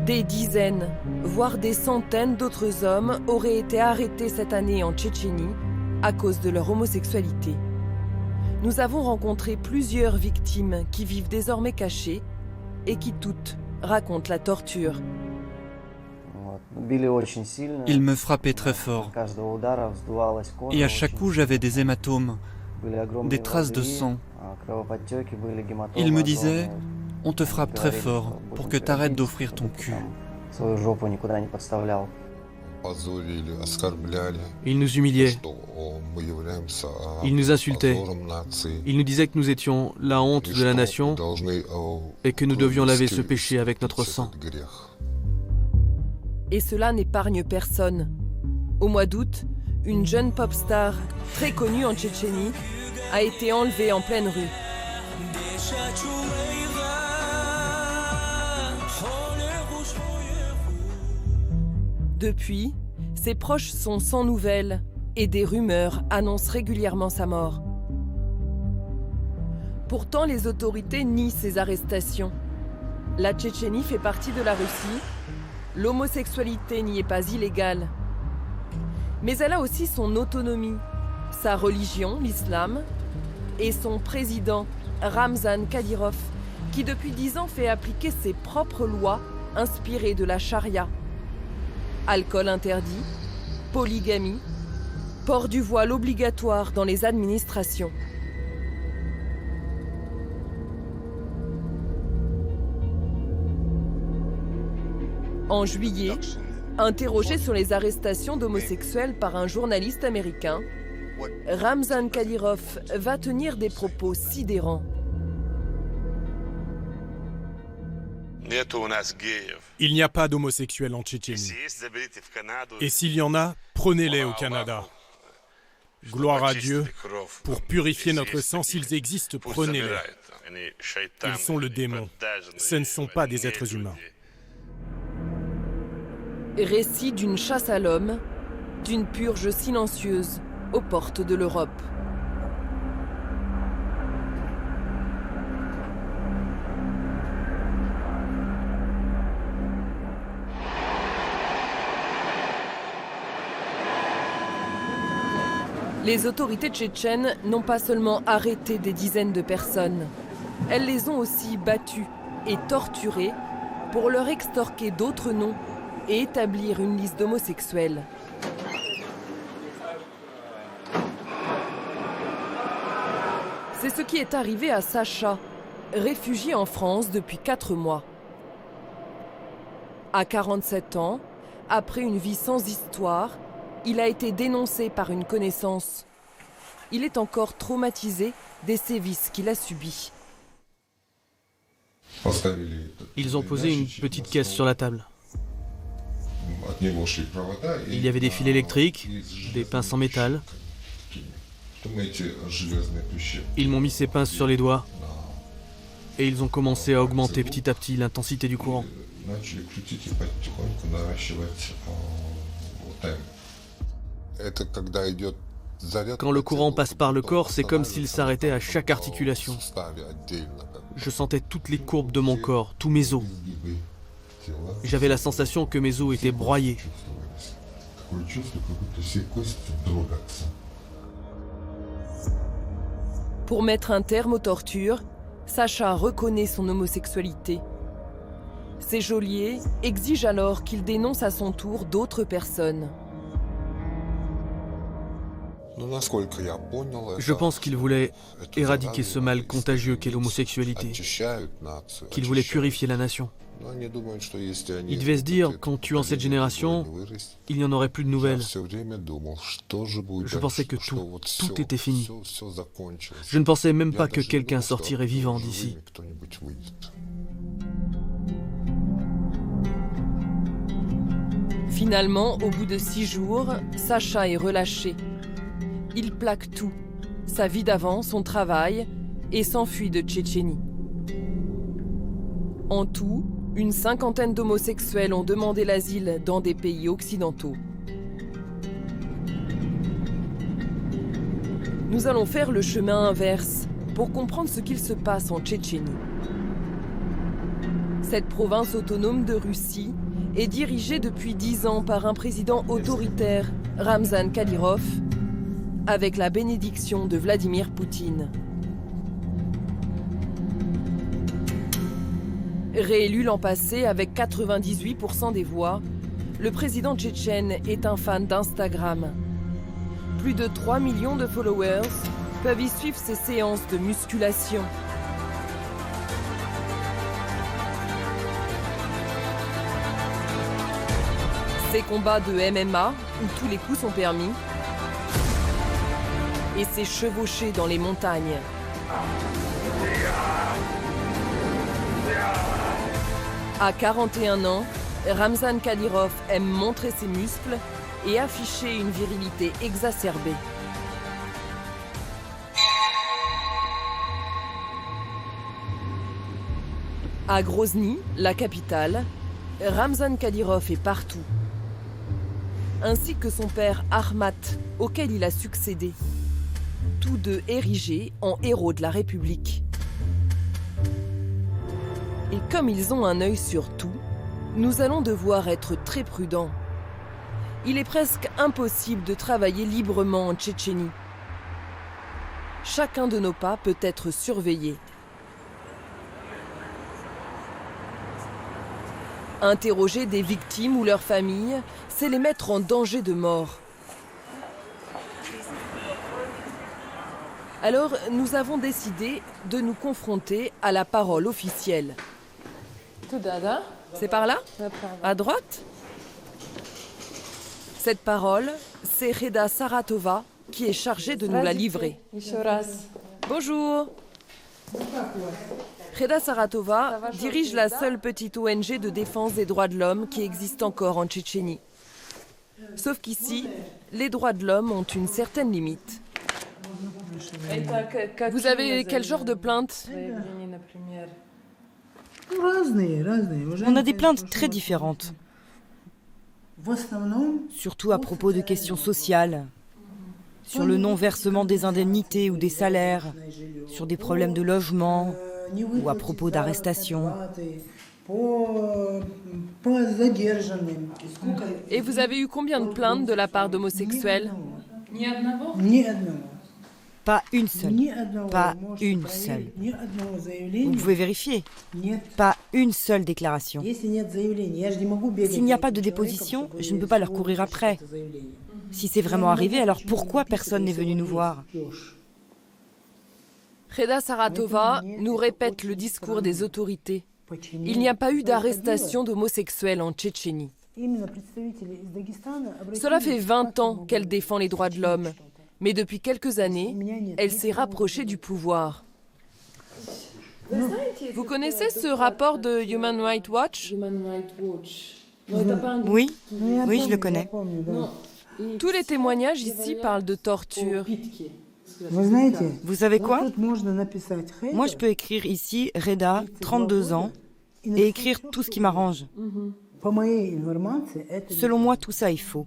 Des dizaines, voire des centaines d'autres hommes auraient été arrêtés cette année en Tchétchénie à cause de leur homosexualité. Nous avons rencontré plusieurs victimes qui vivent désormais cachées et qui toutes racontent la torture. Ils me frappaient très fort. Et à chaque coup, j'avais des hématomes, des traces de sang. Ils me disaient, on te frappe très fort pour que t'arrêtes d'offrir ton cul. Ils nous humiliaient. Ils nous insultaient. Ils nous disaient que nous étions la honte de la nation et que nous devions laver ce péché avec notre sang. Et cela n'épargne personne. Au mois d'août, une jeune pop star très connue en Tchétchénie a été enlevée en pleine rue. Depuis, ses proches sont sans nouvelles et des rumeurs annoncent régulièrement sa mort. Pourtant, les autorités nient ces arrestations. La Tchétchénie fait partie de la Russie. L'homosexualité n'y est pas illégale. Mais elle a aussi son autonomie, sa religion, l'islam, et son président, Ramzan Kadyrov, qui depuis 10 ans fait appliquer ses propres lois inspirées de la charia. Alcool interdit, polygamie, port du voile obligatoire dans les administrations. En juillet, interrogé sur les arrestations d'homosexuels par un journaliste américain, Ramzan Kadyrov va tenir des propos sidérants. Il n'y a pas d'homosexuels en Tchétchénie. Et s'il y en a, prenez-les au Canada. Gloire à Dieu, pour purifier notre sang, s'ils existent, prenez-les. Ils sont le démon. Ce ne sont pas des êtres humains. Récit d'une chasse à l'homme, d'une purge silencieuse aux portes de l'Europe. Les autorités tchétchènes n'ont pas seulement arrêté des dizaines de personnes, elles les ont aussi battues et torturées pour leur extorquer d'autres noms et établir une liste d'homosexuels. C'est ce qui est arrivé à Sacha, réfugié en France depuis 4 mois. À 47 ans, après une vie sans histoire, il a été dénoncé par une connaissance. Il est encore traumatisé des sévices qu'il a subis. Ils ont posé une petite caisse sur la table. Il y avait des fils électriques, des pinces en métal. Ils m'ont mis ces pinces sur les doigts et ils ont commencé à augmenter petit à petit l'intensité du courant. Quand le courant passe par le corps, c'est comme s'il s'arrêtait à chaque articulation. Je sentais toutes les courbes de mon corps, tous mes os. J'avais la sensation que mes os étaient broyés. Pour mettre un terme aux tortures, Sacha reconnaît son homosexualité. Ses geôliers exigent alors qu'il dénonce à son tour d'autres personnes. Je pense qu'il voulait éradiquer ce mal contagieux qu'est l'homosexualité, qu'il voulait purifier la nation. Il devait se dire qu'en tuant cette génération, il n'y en aurait plus de nouvelles. Je pensais que tout était fini. Je ne pensais même pas que quelqu'un sortirait vivant d'ici. Finalement, au bout de 6 jours, Sacha est relâché. Il plaque tout, sa vie d'avant, son travail, et s'enfuit de Tchétchénie. En tout, une 50aine d'homosexuels ont demandé l'asile dans des pays occidentaux. Nous allons faire le chemin inverse pour comprendre ce qu'il se passe en Tchétchénie. Cette province autonome de Russie est dirigée depuis 10 ans par un président autoritaire, Ramzan Kadyrov, avec la bénédiction de Vladimir Poutine. Réélu l'an passé avec 98% des voix, le président tchétchène est un fan d'Instagram. Plus de 3 millions de followers peuvent y suivre ses séances de musculation. Ses combats de MMA, où tous les coups sont permis, et ses chevauchées dans les montagnes. À 41 ans, Ramzan Kadyrov aime montrer ses muscles et afficher une virilité exacerbée. À Grozny, la capitale, Ramzan Kadyrov est partout. Ainsi que son père Akhmat, auquel il a succédé. Tous deux érigés en héros de la République. Et comme ils ont un œil sur tout, nous allons devoir être très prudents. Il est presque impossible de travailler librement en Tchétchénie. Chacun de nos pas peut être surveillé. Interroger des victimes ou leurs familles, c'est les mettre en danger de mort. Alors, nous avons décidé de nous confronter à la parole officielle. C'est par là? À droite? Cette parole, c'est Reda Saratova qui est chargée de nous la livrer. Bonjour. Reda Saratova dirige la seule petite ONG de défense des droits de l'homme qui existe encore en Tchétchénie. Sauf qu'ici, les droits de l'homme ont une certaine limite. Vous avez quel genre de plainte? On a des plaintes très différentes. Surtout à propos de questions sociales, sur le non-versement des indemnités ou des salaires, sur des problèmes de logement ou à propos d'arrestations. Et vous avez eu combien de plaintes de la part d'homosexuels? Pas une seule. Pas une seule. Vous pouvez vérifier. Pas une seule déclaration. S'il n'y a pas de déposition, je ne peux pas leur courir après. Si c'est vraiment arrivé, alors pourquoi personne n'est venu nous voir? Reda Saratova nous répète le discours des autorités. Il n'y a pas eu d'arrestation d'homosexuels en Tchétchénie. Cela fait 20 ans qu'elle défend les droits de l'homme. Mais depuis quelques années, elle s'est rapprochée du pouvoir. Vous connaissez ce rapport de Human Rights Watch? Oui, je le connais. Tous les témoignages ici parlent de torture. Vous savez quoi? Moi, je peux écrire ici Reda, 32 ans, et écrire tout ce qui m'arrange. Selon moi, tout ça est faux.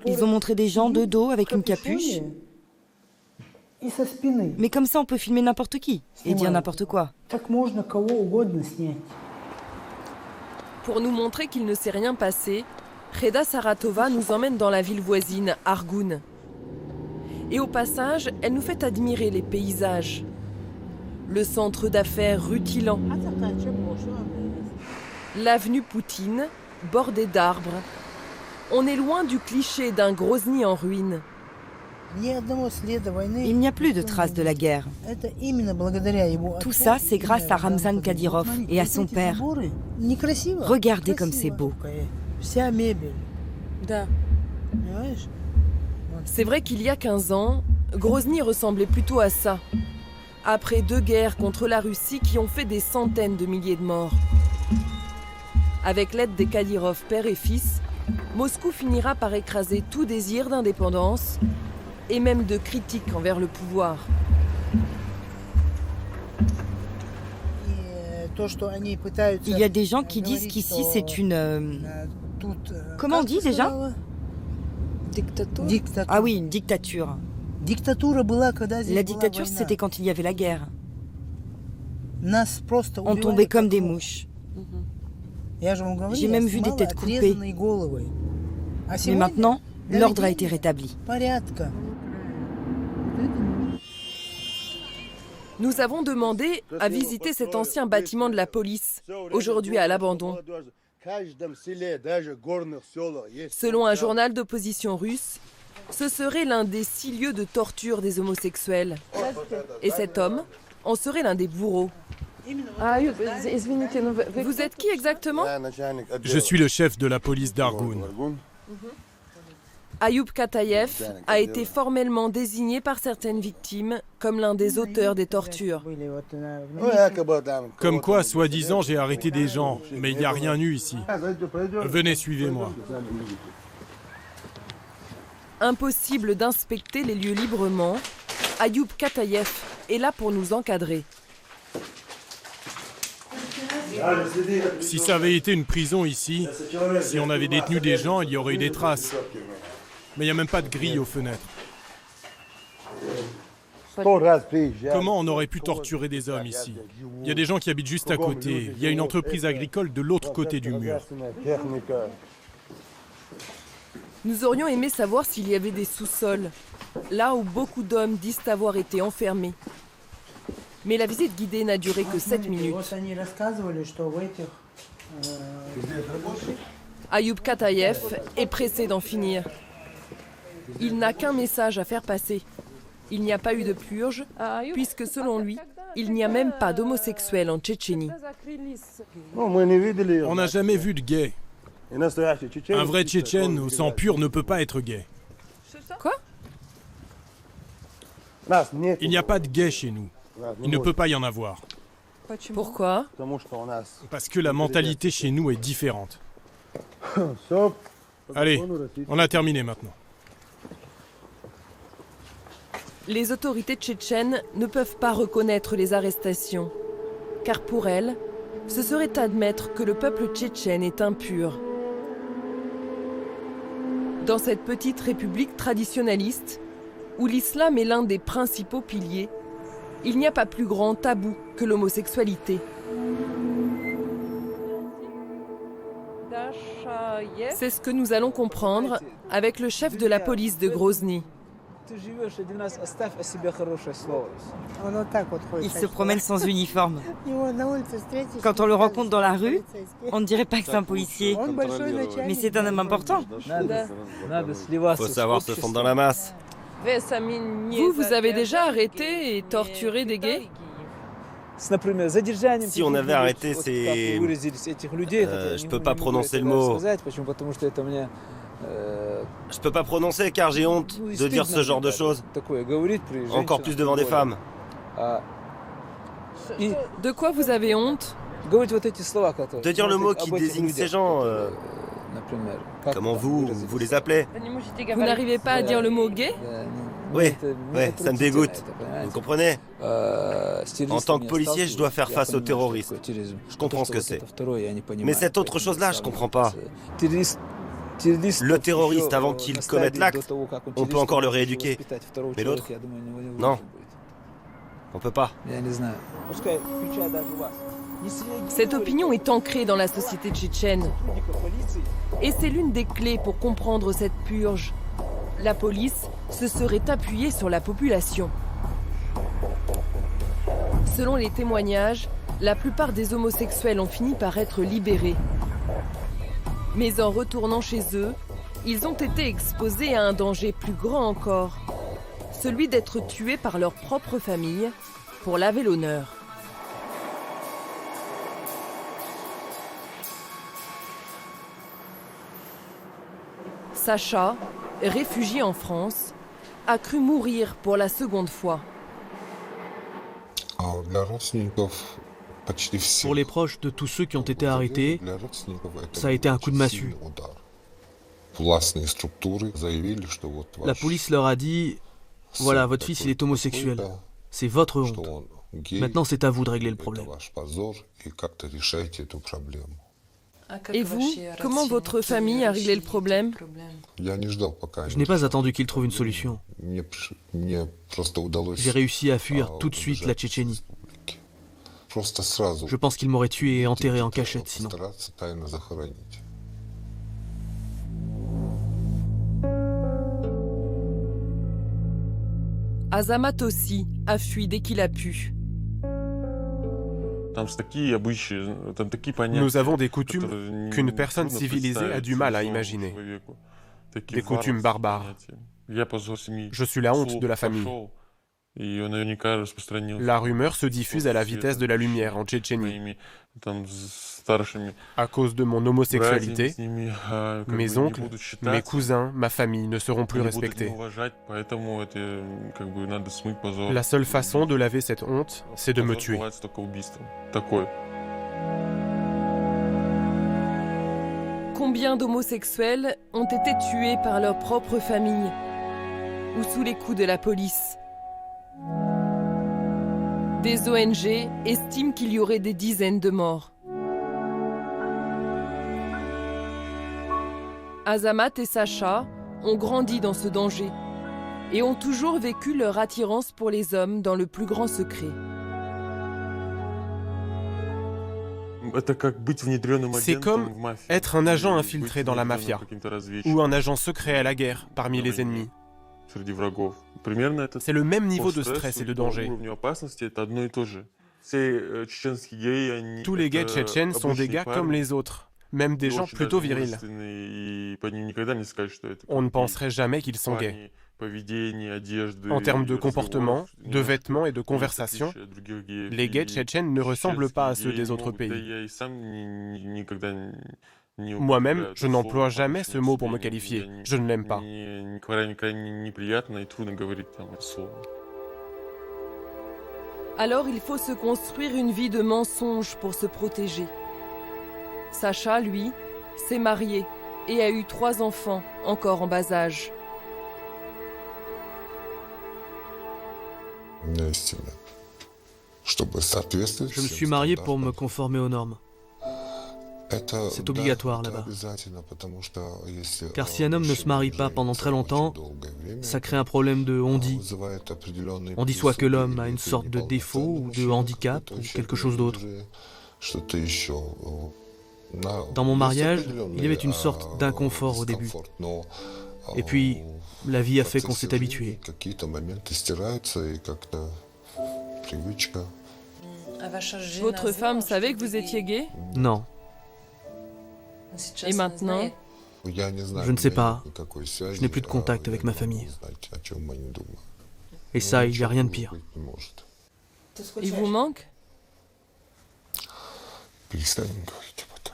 Ils ont montré des gens de dos avec une capuche. Mais comme ça, on peut filmer n'importe qui et dire n'importe quoi. Pour nous montrer qu'il ne s'est rien passé, Reda Saratova nous emmène dans la ville voisine, Argoun. Et au passage, elle nous fait admirer les paysages. Le centre d'affaires rutilant. L'avenue Poutine, bordée d'arbres. On est loin du cliché d'un Grozny en ruine. Il n'y a plus de traces de la guerre. Tout ça, c'est grâce à Ramzan Kadyrov et à son père. Regardez comme c'est beau. C'est vrai qu'il y a 15 ans, Grozny ressemblait plutôt à ça. Après 2 guerres contre la Russie qui ont fait des centaines de milliers de morts. Avec l'aide des Kadyrov père et fils, Moscou finira par écraser tout désir d'indépendance et même de critique envers le pouvoir. Il y a des gens qui disent qu'ici c'est une... Comment on dit déjà? Ah oui, une dictature. La dictature, c'était quand il y avait la guerre. On tombait comme des mouches. J'ai même vu des têtes coupées. Mais maintenant, l'ordre a été rétabli. Nous avons demandé à visiter cet ancien bâtiment de la police, aujourd'hui à l'abandon. Selon un journal d'opposition russe, ce serait l'un des 6 lieux de torture des homosexuels. Et cet homme en serait l'un des bourreaux. Vous êtes qui exactement? Je suis le chef de la police d'Argoun. Ayoub Katayev a été formellement désigné par certaines victimes comme l'un des auteurs des tortures. Comme quoi, soi-disant, j'ai arrêté des gens, mais il n'y a rien eu ici. Venez, suivez-moi. Impossible d'inspecter les lieux librement, Ayoub Katayev est là pour nous encadrer. Si ça avait été une prison ici, si on avait détenu des gens, il y aurait eu des traces. Mais il n'y a même pas de grille aux fenêtres. Comment on aurait pu torturer des hommes ici? Il y a des gens qui habitent juste à côté. Il y a une entreprise agricole de l'autre côté du mur. Nous aurions aimé savoir s'il y avait des sous-sols, là où beaucoup d'hommes disent avoir été enfermés. Mais la visite guidée n'a duré que 7 minutes. Ayoub Katayev est pressé d'en finir. Il n'a qu'un message à faire passer. Il n'y a pas eu de purge, puisque selon lui, il n'y a même pas d'homosexuels en Tchétchénie. On n'a jamais vu de gay. Un vrai Tchétchène au sang pur ne peut pas être gay. Quoi? Il n'y a pas de gay chez nous. Il ne peut pas y en avoir. Pourquoi? Parce que la mentalité chez nous est différente. Allez, on a terminé maintenant. Les autorités tchétchènes ne peuvent pas reconnaître les arrestations, car pour elles, ce serait admettre que le peuple tchétchène est impur. Dans cette petite république traditionnaliste, où l'islam est l'un des principaux piliers, il n'y a pas plus grand tabou que l'homosexualité. C'est ce que nous allons comprendre avec le chef de la police de Grozny. Il se promène sans uniforme. Quand on le rencontre dans la rue, on ne dirait pas que c'est un policier. Mais c'est un homme important. Faut savoir se fondre dans la masse. Vous avez déjà arrêté et torturé des gays? Si on avait arrêté ces... je peux pas prononcer le mot. Je peux pas prononcer car j'ai honte de dire ce genre de choses. Encore plus devant des femmes. De quoi vous avez honte? De dire le mot qui désigne ces gens. Comment vous les appelez? Vous n'arrivez pas à dire le mot gay? Oui, ça me dégoûte. Vous comprenez? En tant que policier, je dois faire face aux terroristes. Je comprends ce que c'est. Mais cette autre chose-là, je comprends pas. Le terroriste, avant qu'il commette l'acte, on peut encore le rééduquer. Mais l'autre, non. On peut pas. Cette opinion est ancrée dans la société tchétchène. Et c'est l'une des clés pour comprendre cette purge. La police se serait appuyée sur la population. Selon les témoignages, la plupart des homosexuels ont fini par être libérés. Mais en retournant chez eux, ils ont été exposés à un danger plus grand encore, celui d'être tués par leur propre famille pour laver l'honneur. Sacha, réfugié en France, a cru mourir pour la seconde fois. Pour les proches de tous ceux qui ont été arrêtés, ça a été un coup de massue. La police leur a dit « Voilà, votre fils il est homosexuel. C'est votre honte. Maintenant c'est à vous de régler le problème. » Et vous, comment votre famille a réglé le problème? Je n'ai pas attendu qu'ils trouvent une solution. J'ai réussi à fuir tout de suite la Tchétchénie. Je pense qu'ils m'auraient tué et enterré en cachette sinon. Azamat aussi a fui dès qu'il a pu. Nous avons des coutumes qu'une personne civilisée a du mal à imaginer. Des coutumes barbares. Je suis la honte de la famille. La rumeur se diffuse à la vitesse de la lumière en Tchétchénie. À cause de mon homosexualité, mes oncles, mes cousins, ma famille ne seront plus respectés. La seule façon de laver cette honte, c'est de me tuer. Combien d'homosexuels ont été tués par leur propre famille ou sous les coups de la police? Des ONG estiment qu'il y aurait des dizaines de morts. Azamat et Sacha ont grandi dans ce danger et ont toujours vécu leur attirance pour les hommes dans le plus grand secret. C'est comme être un agent infiltré dans la mafia ou un agent secret à la guerre parmi les ennemis. C'est le même niveau de stress et de danger. Tous les gays tchétchènes sont des gars comme les autres, même des gens plutôt virils. On ne penserait jamais qu'ils sont gays. En termes de comportement, de vêtements et de conversation, les gays tchétchènes ne ressemblent pas à ceux des autres pays. Moi-même, je n'emploie jamais ce mot pour me qualifier. Je ne l'aime pas. Alors il faut se construire une vie de mensonges pour se protéger. Sacha, lui, s'est marié et a eu 3 enfants, encore en bas âge. Je me suis marié pour me conformer aux normes. C'est obligatoire là-bas. Car si un homme ne se marie pas pendant très longtemps, ça crée un problème de on-dit. On dit soit que l'homme a une sorte de défaut ou de handicap ou quelque chose d'autre. Dans mon mariage, il y avait une sorte d'inconfort au début. Et puis, la vie a fait qu'on s'est habitué. Votre femme savait que vous étiez gay? Non. Et maintenant? Je ne sais pas. Je n'ai plus de contact avec ma famille. Et ça, il n'y a rien de pire. Il vous manque?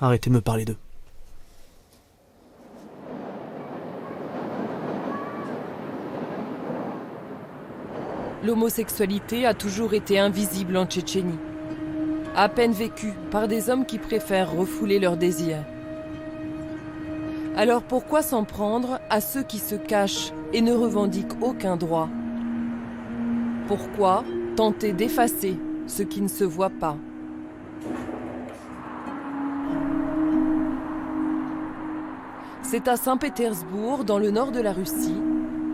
Arrêtez de me parler d'eux. L'homosexualité a toujours été invisible en Tchétchénie, à peine vécue par des hommes qui préfèrent refouler leurs désirs. Alors pourquoi s'en prendre à ceux qui se cachent et ne revendiquent aucun droit? Pourquoi tenter d'effacer ce qui ne se voit pas? C'est à Saint-Pétersbourg, dans le nord de la Russie,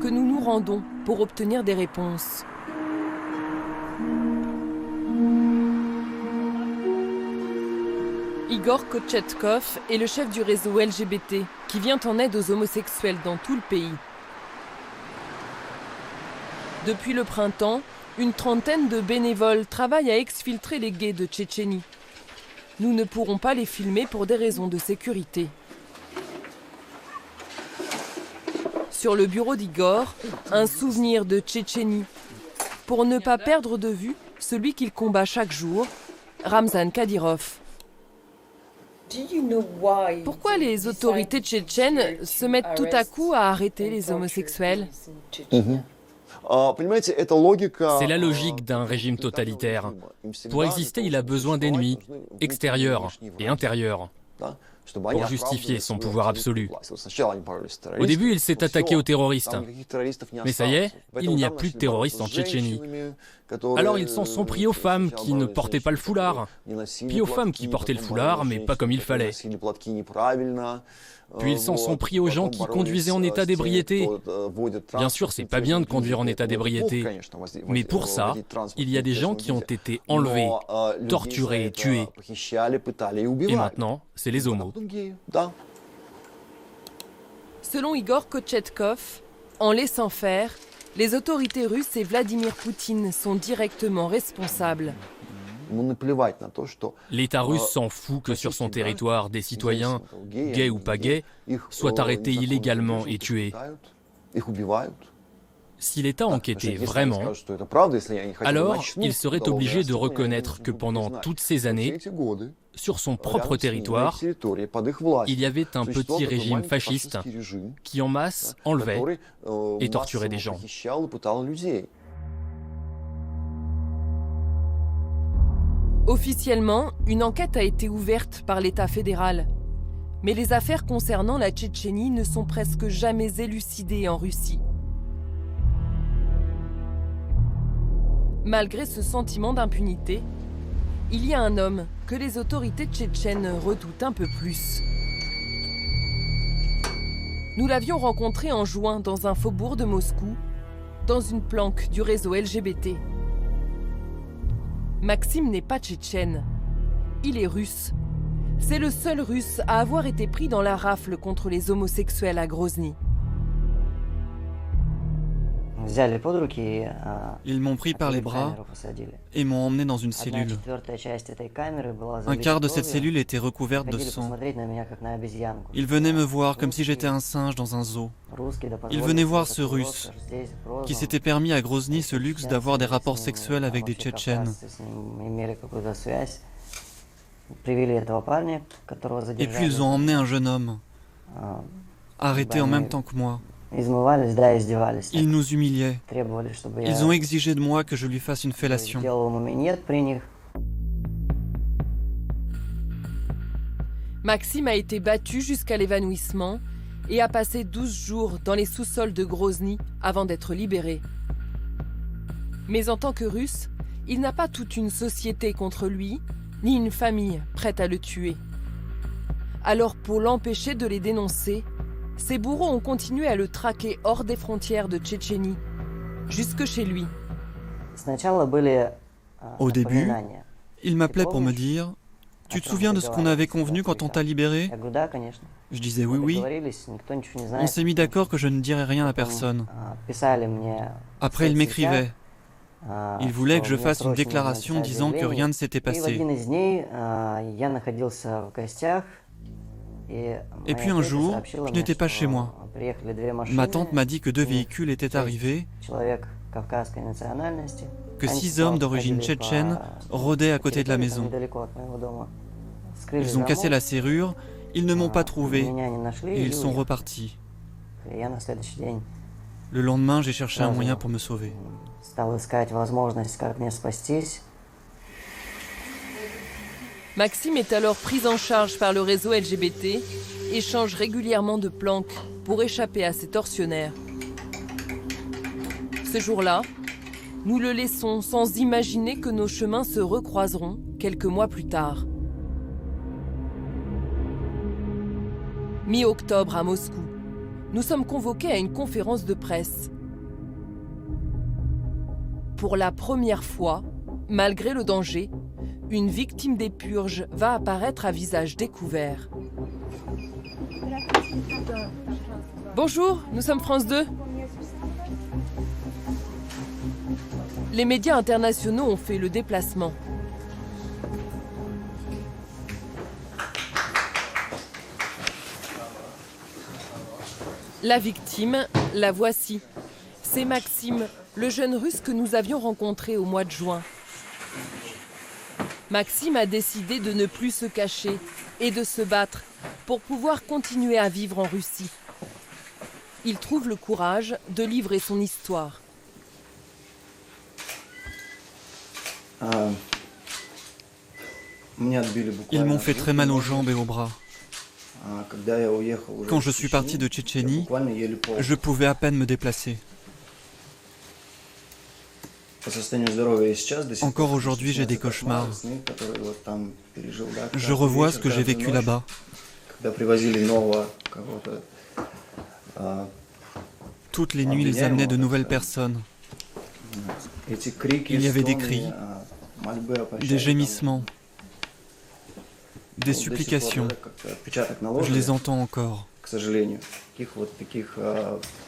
que nous nous rendons pour obtenir des réponses. Igor Kochetkov est le chef du réseau LGBT qui vient en aide aux homosexuels dans tout le pays. Depuis le printemps, une trentaine de bénévoles travaillent à exfiltrer les gays de Tchétchénie. Nous ne pourrons pas les filmer pour des raisons de sécurité. Sur le bureau d'Igor, un souvenir de Tchétchénie. Pour ne pas perdre de vue celui qu'il combat chaque jour, Ramzan Kadyrov. Pourquoi les autorités tchétchènes se mettent tout à coup à arrêter les homosexuels? C'est la logique d'un régime totalitaire. Pour exister, il a besoin d'ennemis, extérieurs et intérieurs, pour justifier son pouvoir absolu. Au début, il s'est attaqué aux terroristes. Mais ça y est, il n'y a plus de terroristes en Tchétchénie. Alors ils s'en sont pris aux femmes qui ne portaient pas le foulard, puis aux femmes qui portaient le foulard, mais pas comme il fallait. Puis ils s'en sont pris aux gens qui conduisaient en état d'ébriété. Bien sûr, c'est pas bien de conduire en état d'ébriété, mais pour ça, il y a des gens qui ont été enlevés, torturés et tués. Et maintenant, c'est les homos. Selon Igor Kochetkov, en laissant faire, les autorités russes et Vladimir Poutine sont directement responsables. L'État russe s'en fout que sur son territoire, des citoyens, gays ou pas gays, soient arrêtés illégalement et tués. Si l'État enquêtait vraiment, alors il serait obligé de reconnaître que pendant toutes ces années, sur son propre territoire, il y avait un petit régime fasciste qui en masse enlevait et torturait des gens. Officiellement, une enquête a été ouverte par l'État fédéral. Mais les affaires concernant la Tchétchénie ne sont presque jamais élucidées en Russie. Malgré ce sentiment d'impunité, il y a un homme que les autorités tchétchènes redoutent un peu plus. Nous l'avions rencontré en juin dans un faubourg de Moscou, dans une planque du réseau LGBT. Maxime n'est pas tchétchène, il est russe. C'est le seul russe à avoir été pris dans la rafle contre les homosexuels à Grozny. Ils m'ont pris par les bras et m'ont emmené dans une cellule. Un quart de cette cellule était recouverte de sang. Ils venaient me voir comme si j'étais un singe dans un zoo. Ils venaient voir ce Russe qui s'était permis à Grozny ce luxe d'avoir des rapports sexuels avec des Tchétchènes. Et puis ils ont emmené un jeune homme, arrêté en même temps que moi. Ils nous humiliaient. Ils ont exigé de moi que je lui fasse une fellation. Maxime a été battu jusqu'à l'évanouissement et a passé 12 jours dans les sous-sols de Grozny avant d'être libéré. Mais en tant que Russe, il n'a pas toute une société contre lui, ni une famille prête à le tuer. Alors pour l'empêcher de les dénoncer, ses bourreaux ont continué à le traquer hors des frontières de Tchétchénie, jusque chez lui. Au début, il m'appelait pour me dire « Tu te souviens de ce qu'on avait convenu quand on t'a libéré ?» Je disais « Oui, oui. » On s'est mis d'accord que je ne dirais rien à personne. Après, il m'écrivait. Il voulait que je fasse une déclaration disant que rien ne s'était passé. Et puis un jour, je n'étais pas chez moi. Ma tante m'a dit que 2 véhicules étaient arrivés, que 6 hommes d'origine tchétchène rôdaient à côté de la maison. Ils ont cassé la serrure, ils ne m'ont pas trouvé et ils sont repartis. Le lendemain, j'ai cherché un moyen pour me sauver. Maxime est alors pris en charge par le réseau LGBT et change régulièrement de planque pour échapper à ses tortionnaires. Ce jour-là, nous le laissons sans imaginer que nos chemins se recroiseront quelques mois plus tard. Mi-octobre à Moscou, nous sommes convoqués à une conférence de presse. Pour la première fois, malgré le danger, une victime des purges va apparaître à visage découvert. Bonjour, nous sommes France 2. Les médias internationaux ont fait le déplacement. La victime, la voici. C'est Maxime, le jeune Russe que nous avions rencontré au mois de juin. Maxime a décidé de ne plus se cacher et de se battre pour pouvoir continuer à vivre en Russie. Il trouve le courage de livrer son histoire. Ils m'ont fait très mal aux jambes et aux bras. Quand je suis parti de Tchétchénie, je pouvais à peine me déplacer. Encore aujourd'hui, j'ai des cauchemars. Je revois ce que j'ai vécu là-bas. Toutes les nuits, ils amenaient de nouvelles personnes. Il y avait des cris, des gémissements, des supplications. Je les entends encore.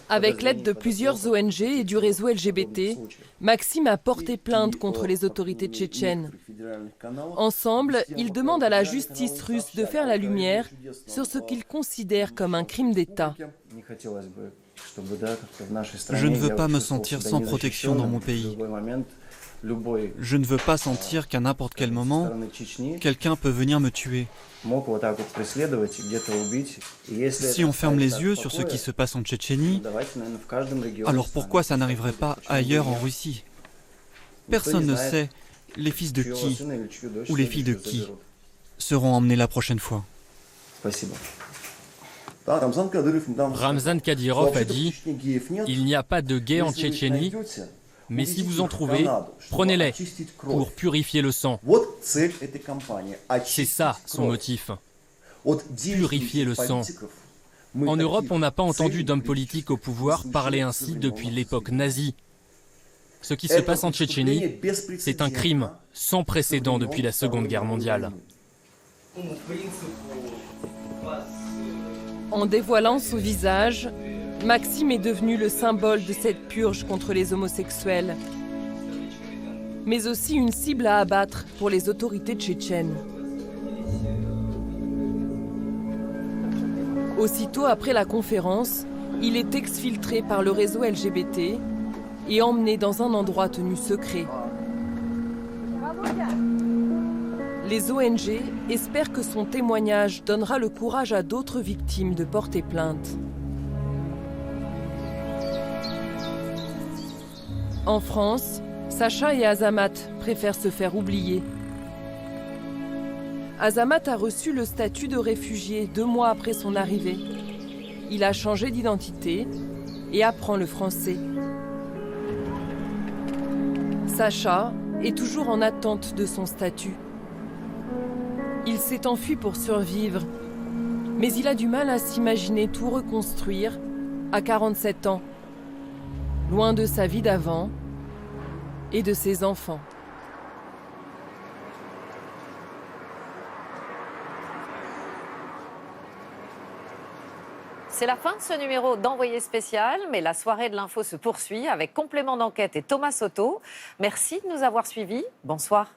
Avec l'aide de plusieurs ONG et du réseau LGBT, Maxime a porté plainte contre les autorités tchétchènes. Ensemble, ils demandent à la justice russe de faire la lumière sur ce qu'ils considèrent comme un crime d'État. Je ne veux pas me sentir sans protection dans mon pays. Je ne veux pas sentir qu'à n'importe quel moment, quelqu'un peut venir me tuer. Si on ferme les yeux sur ce qui se passe en Tchétchénie, alors pourquoi ça n'arriverait pas ailleurs en Russie? Personne ne sait les fils de qui ou les filles de qui seront emmenés la prochaine fois. Ramzan Kadyrov a dit « Il n'y a pas de gays en Tchétchénie, mais si vous en trouvez, prenez-les pour purifier le sang. » C'est ça son motif. Purifier le sang. En Europe, on n'a pas entendu d'hommes politiques au pouvoir parler ainsi depuis l'époque nazie. Ce qui se passe en Tchétchénie, c'est un crime sans précédent depuis la Seconde Guerre mondiale. En dévoilant son visage, Maxime est devenu le symbole de cette purge contre les homosexuels, mais aussi une cible à abattre pour les autorités tchétchènes. Aussitôt après la conférence, il est exfiltré par le réseau LGBT et emmené dans un endroit tenu secret. Les ONG espèrent que son témoignage donnera le courage à d'autres victimes de porter plainte. En France, Sacha et Azamat préfèrent se faire oublier. Azamat a reçu le statut de réfugié 2 mois après son arrivée. Il a changé d'identité et apprend le français. Sacha est toujours en attente de son statut. Il s'est enfui pour survivre, mais il a du mal à s'imaginer tout reconstruire à 47 ans, loin de sa vie d'avant et de ses enfants. C'est la fin de ce numéro d'Envoyé spécial, mais la soirée de l'info se poursuit avec complément d'enquête et Thomas Soto. Merci de nous avoir suivis. Bonsoir.